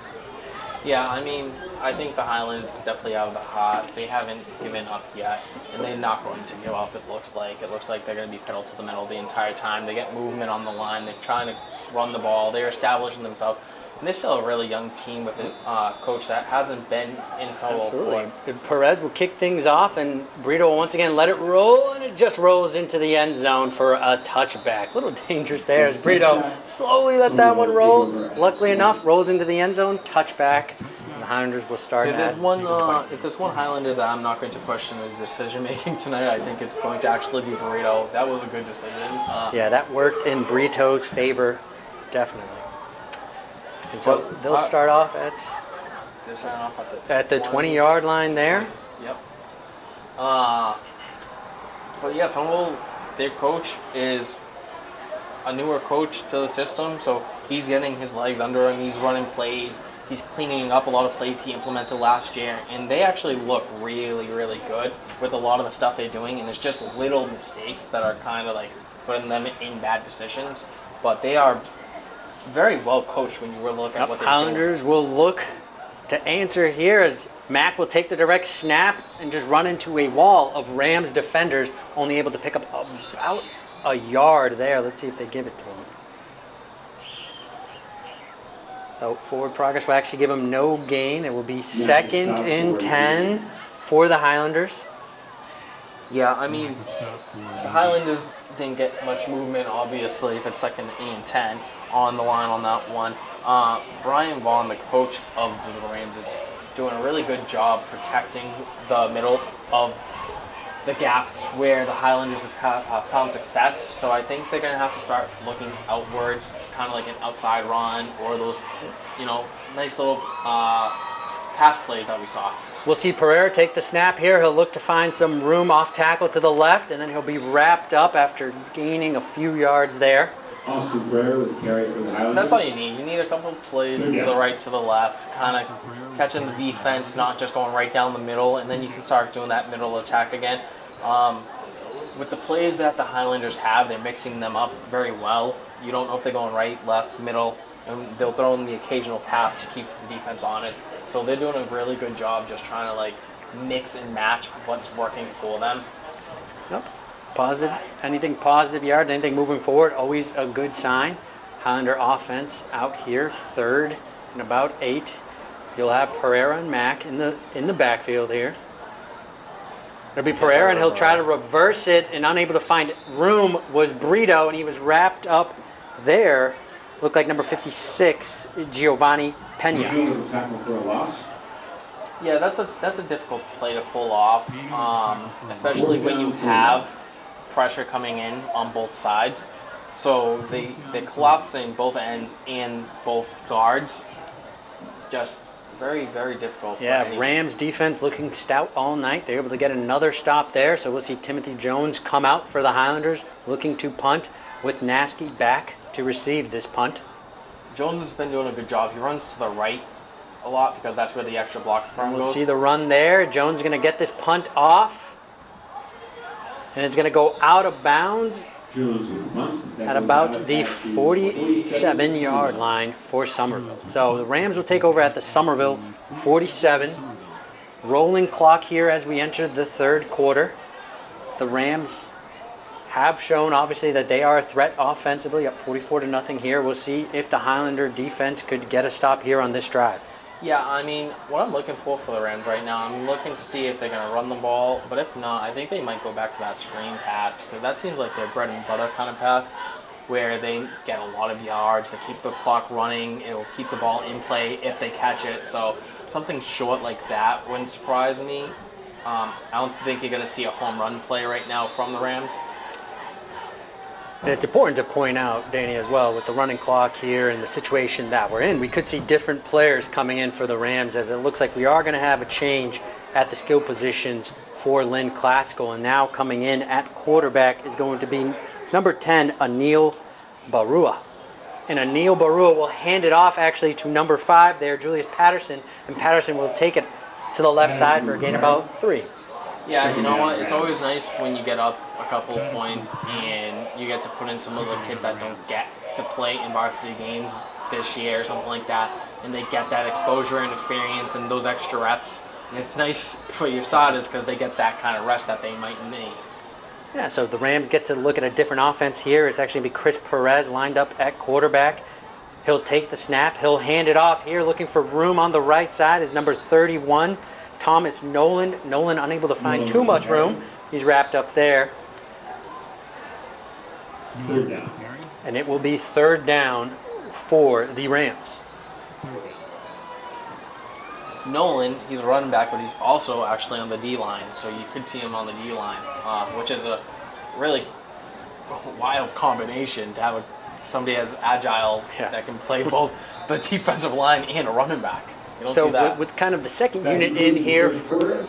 Yeah, I mean, I think the Highlanders definitely out of the hot. They haven't given up yet, and they're not going to give up, it looks like. It looks like they're going to be pedal to the metal the entire time. They get movement on the line. They're trying to run the ball. They're establishing themselves. And they're still a really young team with a coach that hasn't been in Somerville. Absolutely. Perez will kick things off, and Brito will once again let it roll, and it just rolls into the end zone for a touchback. A little dangerous there as Brito slowly let that one roll. Luckily enough, rolls into the end zone, touchback. And the Highlanders will start So if there's one at Highlander that I'm not going to question his decision making tonight, I think it's going to actually be Burrito. That was a good decision. yeah, that worked in Brito's favor, definitely. And so they'll start off They're starting off at the 20-yard line there. Yep. But yeah, Somerville, their coach is a newer coach to the system, so he's getting his legs under him. He's running plays. He's cleaning up a lot of plays he implemented last year, and they actually look really, really good with a lot of the stuff they're doing, and it's just little mistakes that are kind of like putting them in bad positions. But they are very well coached when you really look at what they're Highlanders doing. will look to answer here as Mack will take the direct snap and just run into a wall of Rams defenders, only able to pick up about a yard there. Let's see if they give it to him. So forward progress will actually give him no gain. It will be 2nd and 10 for the Highlanders. Yeah, I mean, the Highlanders didn't get much movement, obviously, if it's 2nd and 10 on the line on that one. Brian Vaughn, the coach of the Rams, is doing a really good job protecting the middle of the gaps where the Highlanders have found success. So I think they're going to have to start looking outwards, kind of like an outside run or those, nice little pass plays that we saw. We'll see Pereira take the snap here. He'll look to find some room off tackle to the left, and then he'll be wrapped up after gaining a few yards there. Austin Pereira with the carry for the Highlanders. That's all you need. You need a couple of plays to the right, to the left, kind of catching the defense, not just going right down the middle, and then you can start doing that middle attack again. With the plays that the Highlanders have, they're mixing them up very well. You don't know if they're going right, left, middle, and they'll throw in the occasional pass to keep the defense honest. So they're doing a really good job just trying to mix and match what's working for them. Yep. Anything positive yard, anything moving forward, always a good sign. Highlander offense out here, 3rd and about 8. You'll have Pereira and Mack in the backfield here. It'll be Pereira, and he'll try to reverse it, and unable to find room was Brito, and he was wrapped up there. Looked like number 56, Giovanni Pena. Tackle for a loss. Yeah, that's a difficult play to pull off, especially when you have pressure coming in on both sides. So they're collapsing both ends and both guards. Just very, very difficult. Yeah, Rams defense looking stout all night. They're able to get another stop there. So we'll see Timothy Jones come out for the Highlanders, looking to punt with Nasky back to receive this punt. Jones has been doing a good job. He runs to the right a lot because that's where the extra block from goes. We'll see the run there. Jones is going to get this punt off. And it's going to go out of bounds at about the 47-yard line for Somerville. So the Rams will take over at the Somerville 47. Rolling clock here as we enter the third quarter. The Rams have shown, obviously, that they are a threat offensively, up 44-0 here. We'll see if the Highlander defense could get a stop here on this drive. Yeah, I mean, what I'm looking for the Rams right now, I'm looking to see if they're going to run the ball. But if not, I think they might go back to that screen pass, because that seems like their bread and butter kind of pass, where they get a lot of yards, they keep the clock running, it will keep the ball in play if they catch it. So something short like that wouldn't surprise me. I don't think you're going to see a home run play right now from the Rams. And it's important to point out, Danny, as well, with the running clock here and the situation that we're in, we could see different players coming in for the Rams, as it looks like we are going to have a change at the skill positions for Lynn Classical. And now coming in at quarterback is going to be number 10, Anil Barua. And Anil Barua will hand it off actually to number 5 there, Julius Patterson. And Patterson will take it to the left side for a gain about 3. Yeah, you know what? It's always nice when you get up a couple of points and you get to put in some of the kids that don't get to play in varsity games this year or something like that, and they get that exposure and experience and those extra reps. And it's nice for your starters because they get that kind of rest that they might need. Yeah, so the Rams get to look at a different offense here. It's actually going to be Chris Perez lined up at quarterback. He'll take the snap. He'll hand it off here, looking for room on the right side is number 31, Thomas Nolan. Nolan unable to find too much room. He's wrapped up there. Third down. And it will be third down for the Rams. Nolan, he's a running back, but he's also actually on the D-line, so you could see him on the D-line, which is a really wild combination to have somebody as agile that can play both the defensive line and a running back. You don't see that. With kind of the second unit in here for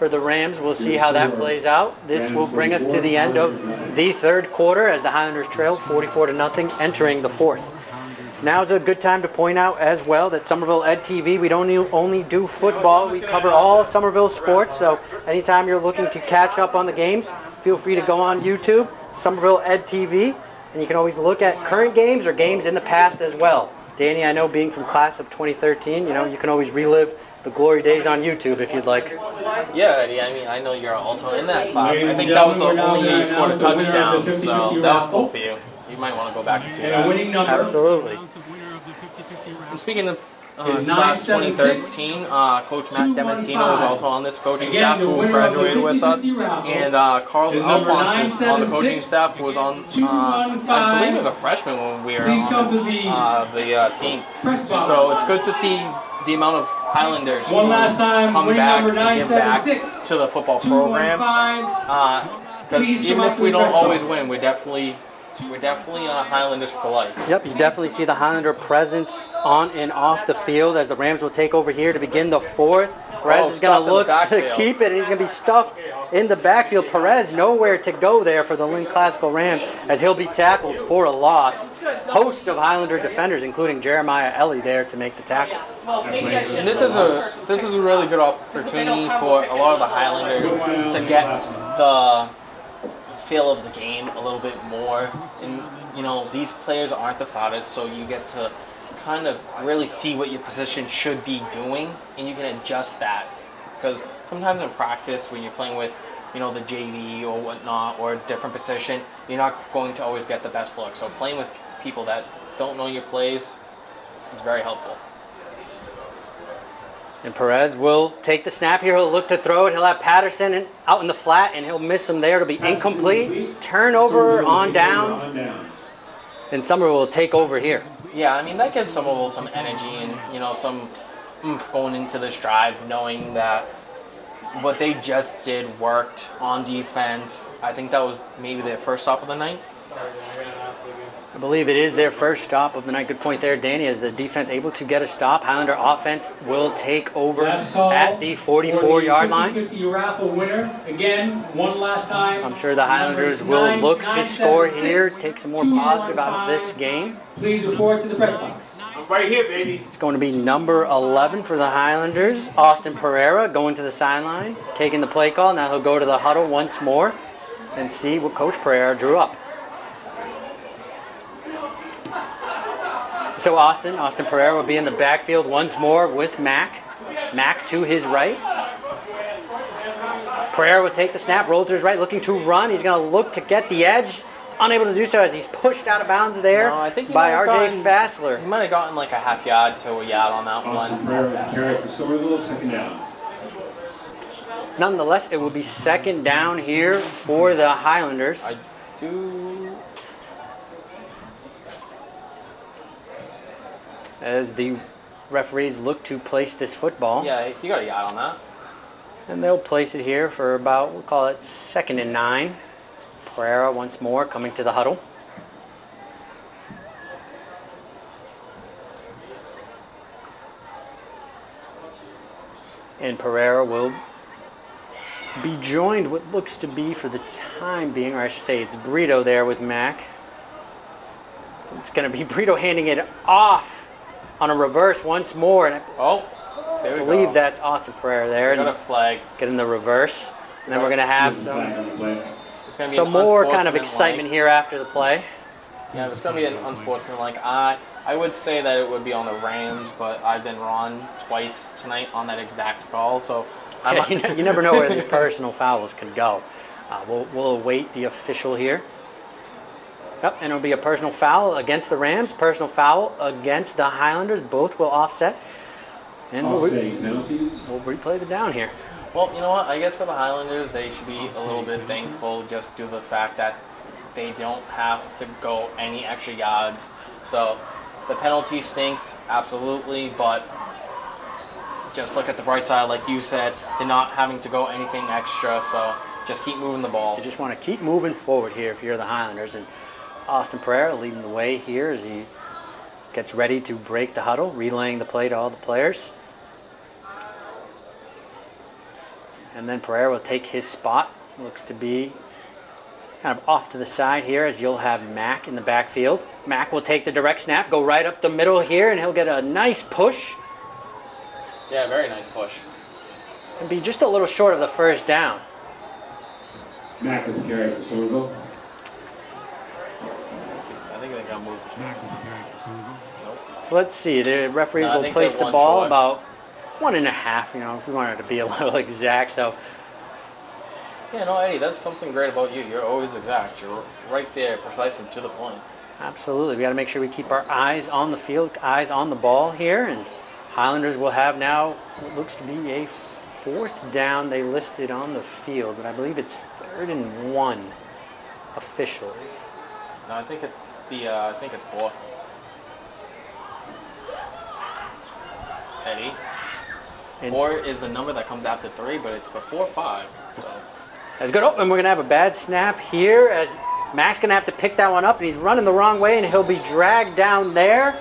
the Rams, we'll see how that plays out. This will bring us to the end of the third quarter as the Highlanders trail 44-0, entering the fourth. Now's a good time to point out as well that Somerville Ed TV, we don't only do football, we cover all Somerville sports, so anytime you're looking to catch up on the games, feel free to go on YouTube, Somerville Ed TV, and you can always look at current games or games in the past as well. Danny, I know being from class of 2013, you can always relive the glory days on YouTube if you'd like. Yeah, Eddie, I mean, I know you're also in that class. I think that was the only year you scored a touchdown, so that was cool for you. You might want to go back and see that. Absolutely. And speaking of class 2013, Coach Matt Demasino is also on this coaching staff who graduated with us. And Carl Alphonse is on the coaching staff who was on, I believe he was a freshman when we were on the team. So it's good to see the amount of Highlanders come back and give back to the football program. Because even if we don't always win, we're definitely Highlanders for life. Yep, you definitely see the Highlander presence on and off the field as the Rams will take over here to begin the fourth. Perez is going to look to keep it, and he's going to be stuffed in the backfield. Perez nowhere to go there for the Lynn Classical Rams as he'll be tackled for a loss. Host of Highlander defenders, including Jeremiah Eddy, there to make the tackle. And this is a really good opportunity for a lot of the Highlanders to get the feel of the game a little bit more, and these players aren't the starters, so you get to kind of really see what your position should be doing, and you can adjust that, because sometimes in practice when you're playing with the JV or whatnot, or a different position, you're not going to always get the best look. So playing with people that don't know your plays is very helpful. And Perez will take the snap here. He'll look to throw it. He'll have Patterson out in the flat, and he'll miss him there. It'll be incomplete. Turnover on downs. And Somerville will take over here. Yeah, I mean, that gives Somerville some energy and, some oomph going into this drive, knowing that what they just did worked on defense. I think that was maybe their first stop of the night. I believe it is their first stop of the night. Good point there, Danny, as the defense able to get a stop. Highlander offense will take over at the 44-yard line. 50 raffle winner. Again, one last time. So I'm sure the Highlanders will look to score here, take some more positive out of this game. Please report to the press box. I'm right here, baby. It's going to be number 11 for the Highlanders. Austin Pereira going to the sideline, taking the play call. Now he'll go to the huddle once more and see what Coach Pereira drew up. So Austin Pereira will be in the backfield once more with Mac. Mac to his right. Pereira will take the snap, roll to his right, looking to run. He's going to look to get the edge. Unable to do so as he's pushed out of bounds there No, I think he by might have R.J. gotten- Fassler. He might have gotten like a half yard to a yard on that Austin one. Pereira with the carry for Somerville, second down. Nonetheless, it will be second down here for the Highlanders. I do. As the referees look to place this football. Yeah, he got a yard on that. And they'll place it here for about, we'll call it 2nd and 9. Pereira once more coming to the huddle. And Pereira will be joined what looks to be for the time being, or I should say it's Brito there with Mac. It's going to be Brito handing it off on a reverse once more. And Oh, there I we believe go. that's Austin Pereira there. We got a And flag. getting the reverse. And then we're going to have Flag on the play. It's gonna be some an more kind of unsportsmanlike- excitement here after the play. Yeah, it's going to be an unsportsmanlike. I would say that it would be on the Rams, but I've been wrong twice tonight on that exact call. So I'm You never know where these personal fouls could go. We'll await the official here. Yep, and it'll be a personal foul against the Rams, personal foul against the Highlanders. Both will offset. And Offsetting penalties. we'll replay the down here. Well, you know what? I guess for the Highlanders, they should be a little bit thankful just due to the fact that they don't have to go any extra yards. So the penalty stinks, absolutely, but just look at the bright side, like you said, they're not having to go anything extra, so just keep moving the ball. You just want to keep moving forward here if you're the Highlanders. And Austin Pereira leading the way here as he gets ready to break the huddle, relaying the play to all the players. And then Pereira will take his spot. Looks to be kind of off to the side here as you'll have Mac in the backfield. Mac will take the direct snap, go right up the middle here, and he'll get a nice push Yeah, very nice push. and be just a little short of the first down. Mac with the carry for Somerville. I think they got moved. Mac with the carry for Somerville. So let's see, the referees No, I will think place they're the one ball short. about 1.5, if we wanted to be a little exact. So Yeah, no, Eddie, that's something great about you. You're always exact. You're right there, precise and to the point. absolutely, we got to make sure we keep our eyes on the field, eyes on the ball here. And Highlanders will have now what looks to be a 4th down they listed on the field, but I believe it's 3rd and 1 officially. No, I think it's I think it's 4. Eddie. And 4 is the number that comes after 3, but it's before 5. So that's good. Oh, and we're going to have a bad snap here as Mac's going to have to pick that one up, and he's running the wrong way, and he'll be dragged down there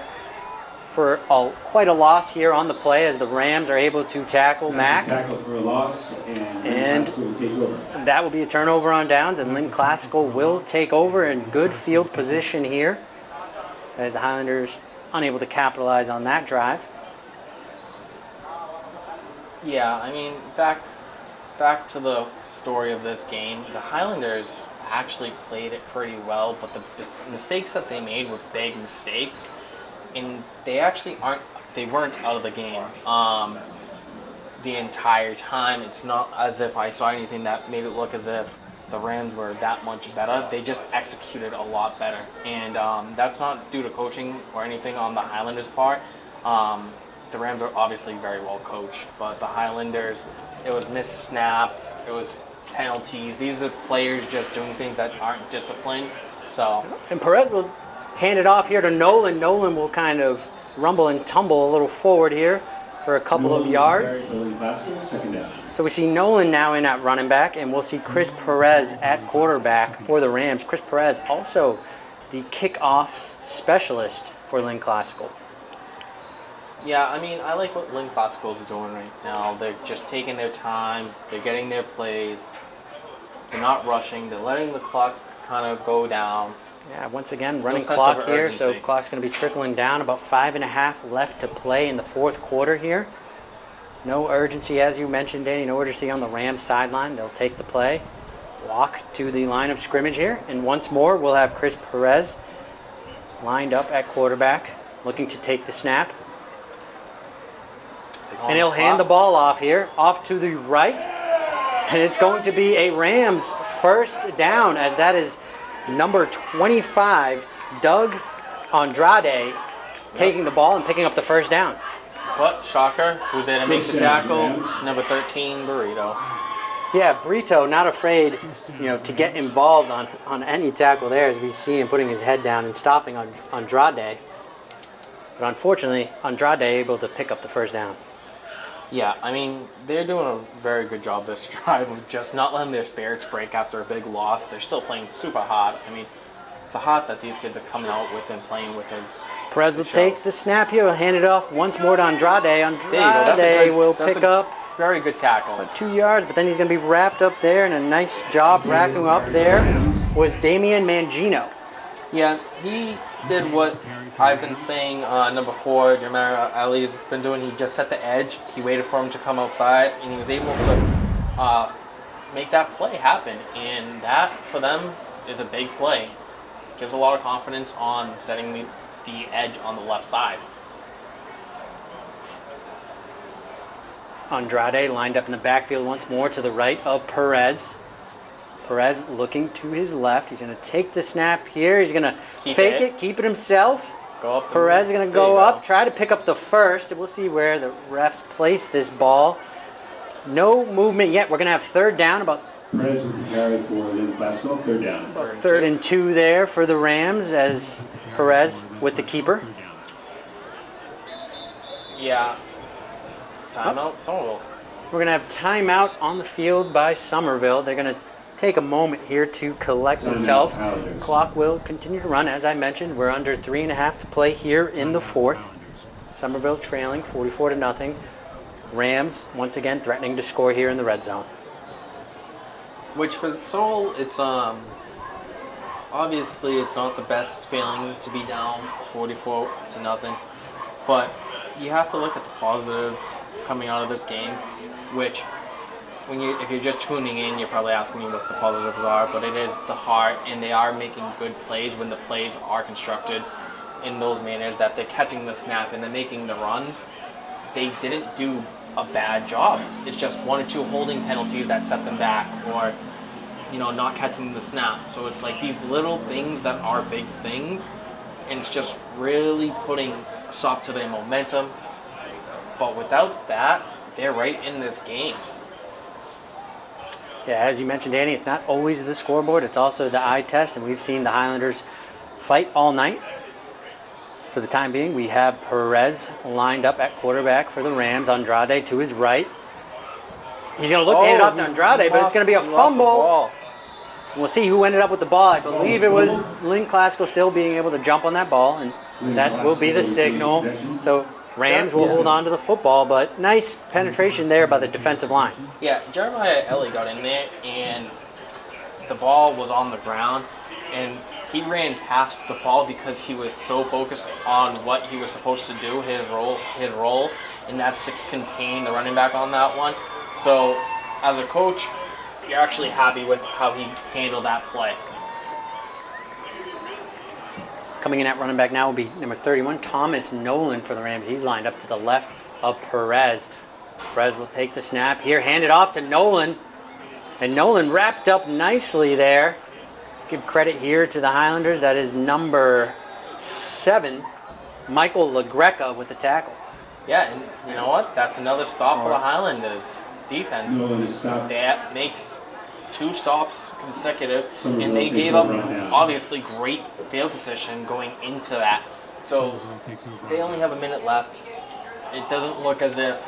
for quite a loss here on the play as the Rams are able to tackle Mac. Tackle for a loss, And- Classical will take over. That will be a turnover on downs, and Lynn Classical will take over in good field position here as the Highlanders unable to capitalize on that drive. yeah, I mean, back to the story of this game. The Highlanders actually played it pretty well, but the mistakes that they made were big mistakes, and they actually weren't out of the game the entire time. It's not as if I saw anything that made it look as if the Rams were that much better. They just executed a lot better, and that's not due to coaching or anything on the Highlanders' part. The Rams are obviously very well coached, but the Highlanders, it was missed snaps, it was penalties. These are players just doing things that aren't disciplined. So And Perez will hand it off here to Nolan. Nolan will kind of rumble and tumble a little forward here for a couple of yards. Second down. So we see Nolan now in at running back, and we'll see Chris Perez at quarterback for the Rams. Chris Perez also the kickoff specialist for Lynn Classical. yeah, I mean, I like what Lynn Classical is doing right now. They're just taking their time. They're getting their plays. They're not rushing. They're letting the clock kind of go down. Yeah, once again, running sense clock of here, so urgency. clock's going to be trickling down. About 5.5 left to play in the 4th quarter here. No urgency, as you mentioned, Danny. No urgency on the Rams sideline. They'll take the play, walk to the line of scrimmage here, and once more we'll have Chris Perez lined up at quarterback. looking to take the snap. They go on And he'll hand the clock. ball off here, off to the right. And it's going to be a Rams first down, as that is number 25, Doug Andrade, taking the ball and picking up the first down. But shocker, who's there to make the tackle? Number 13, Burrito. Yeah, Brito not afraid, to get involved on any tackle there, as we see him putting his head down and stopping on Andrade. But unfortunately, Andrade able to pick up the first down. Yeah, I mean, they're doing a very good job this drive of just not letting their spirits break after a big loss. They're still playing super hard. I mean, the heart that these kids are coming out with and playing with is... Perez will take the snap here. He'll hand it off once more to Andrade. There you go. That's Will pick up very good tackle. 2 yards, but then he's going to be wrapped up there, and a nice job racking up there was Damian Mangino. Yeah, he did what I've been saying, number 4, Jeremiah Ali's been doing. He just set the edge. He waited for him to come outside, and he was able to make that play happen. And that, for them, is a big play. Gives a lot of confidence on setting the edge on the left side. Andrade lined up in the backfield once more to the right of Perez. Perez looking to his left. He's going to take the snap here. He's going to fake it, keep it himself. Go up. Perez is going to go up, try to pick up the first. We'll see where the refs place this ball. No movement yet. We're going to have third down, about Perez will be carried for Lynn Glasgow, third down. third and 2 there for the Rams, as Perez with the keeper. Yeah. Timeout, Somerville. We're going to have timeout on the field by Somerville. They're going to take a moment here to collect themselves. Clock will continue to run. As I mentioned, we're under 3.5 to play here in the fourth. Somerville trailing 44-0. Rams, once again, threatening to score here in the red zone. Which for Soul, it's obviously it's not the best feeling to be down 44-0, but you have to look at the positives coming out of this game. Which, if you're just tuning in, you're probably asking me what the positives are, but it is the heart, and they are making good plays when the plays are constructed in those manners that they're catching the snap and they're making the runs. They didn't do a bad job. It's just 1 or 2 holding penalties that set them back, or not catching the snap. So it's like these little things that are big things, and it's just really putting a stop to their momentum. But without that, they're right in this game. Yeah, as you mentioned, Danny, it's not always the scoreboard, it's also the eye test, and we've seen the Highlanders fight all night. For the time being, we have Perez lined up at quarterback for the Rams. Andrade to his right. He's going to look to hand it off to Andrade, but it's going to be a fumble. We'll see who ended up with the ball. I believe it was Lynn Classical still being able to jump on that ball, and that will be the signal. So Rams will hold on to the football, but nice penetration there by the defensive line. Yeah, Jeremiah Ellie got in there, and the ball was on the ground, and he ran past the ball because he was so focused on what he was supposed to do, his role, and that's to contain the running back on that one. So, as a coach, you're actually happy with how he handled that play. Coming in at running back now will be number 31, Thomas Nolan for the Rams. He's lined up to the left of Perez. Perez will take the snap here, hand it off to Nolan. And Nolan wrapped up nicely there. Give credit here to the Highlanders. That is number 7, Michael LaGreca with the tackle. Yeah, and you know what? That's another stop for the Highlanders defense. That makes 2 stops consecutive, and they gave up obviously great field position going into that. So they only have a minute left. It doesn't look as if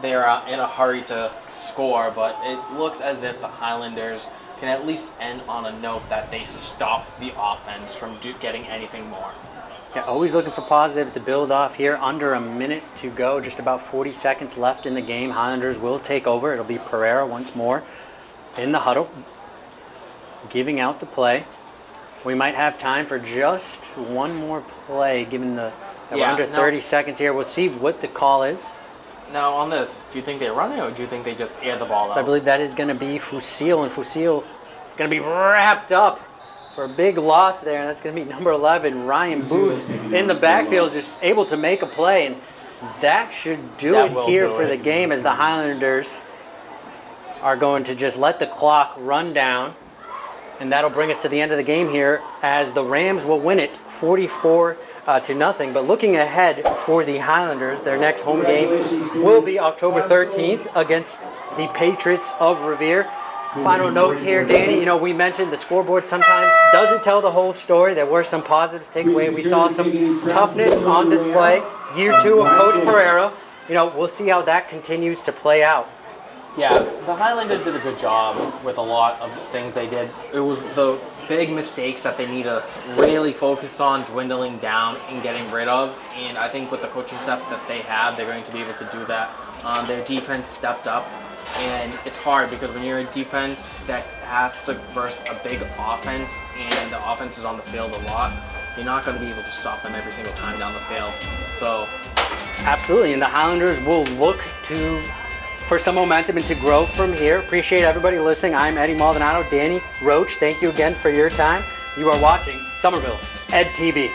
they're in a hurry to score, but it looks as if the Highlanders can at least end on a note that they stopped the offense from getting anything more. Yeah, always looking for positives to build off here. Under a minute to go, just about 40 seconds left in the game. Highlanders will take over. It'll be Pereira once more in the huddle, giving out the play. We might have time for just one more play, given that we're under 30 seconds here. We'll see what the call is. Now on this, do you think they run it, or do you think they just air the ball out? So I believe that is going to be Fusil, and Fusil going to be wrapped up for a big loss there, and that's going to be number 11, Ryan Booth. in the backfield, just able to make a play, and that should do That it will here do for it. the game, as the Highlanders are going to just let the clock run down, and that'll bring us to the end of the game here, as the Rams will win it 44-0. But looking ahead for the Highlanders, their next home game will be October 13th against the Patriots of Revere. Final notes here, Danny. You know, we mentioned the scoreboard sometimes doesn't tell the whole story. There were some positives to take away. We saw some toughness on display. Year 2 of Coach Pereira. You know, we'll see how that continues to play out. Yeah, the Highlanders did a good job with a lot of things they did. It was the big mistakes that they need to really focus on dwindling down and getting rid of. And I think with the coaching staff that they have, they're going to be able to do that. Their defense stepped up. And it's hard because when you're a defense that has to verse a big offense and the offense is on the field a lot, you're not going to be able to stop them every single time down the field. So, absolutely, and the Highlanders will look for some momentum and to grow from here. Appreciate everybody listening. I'm Eddy Maldonado. Danny, Roche, thank you again for your time. You are watching Somerville Ed TV.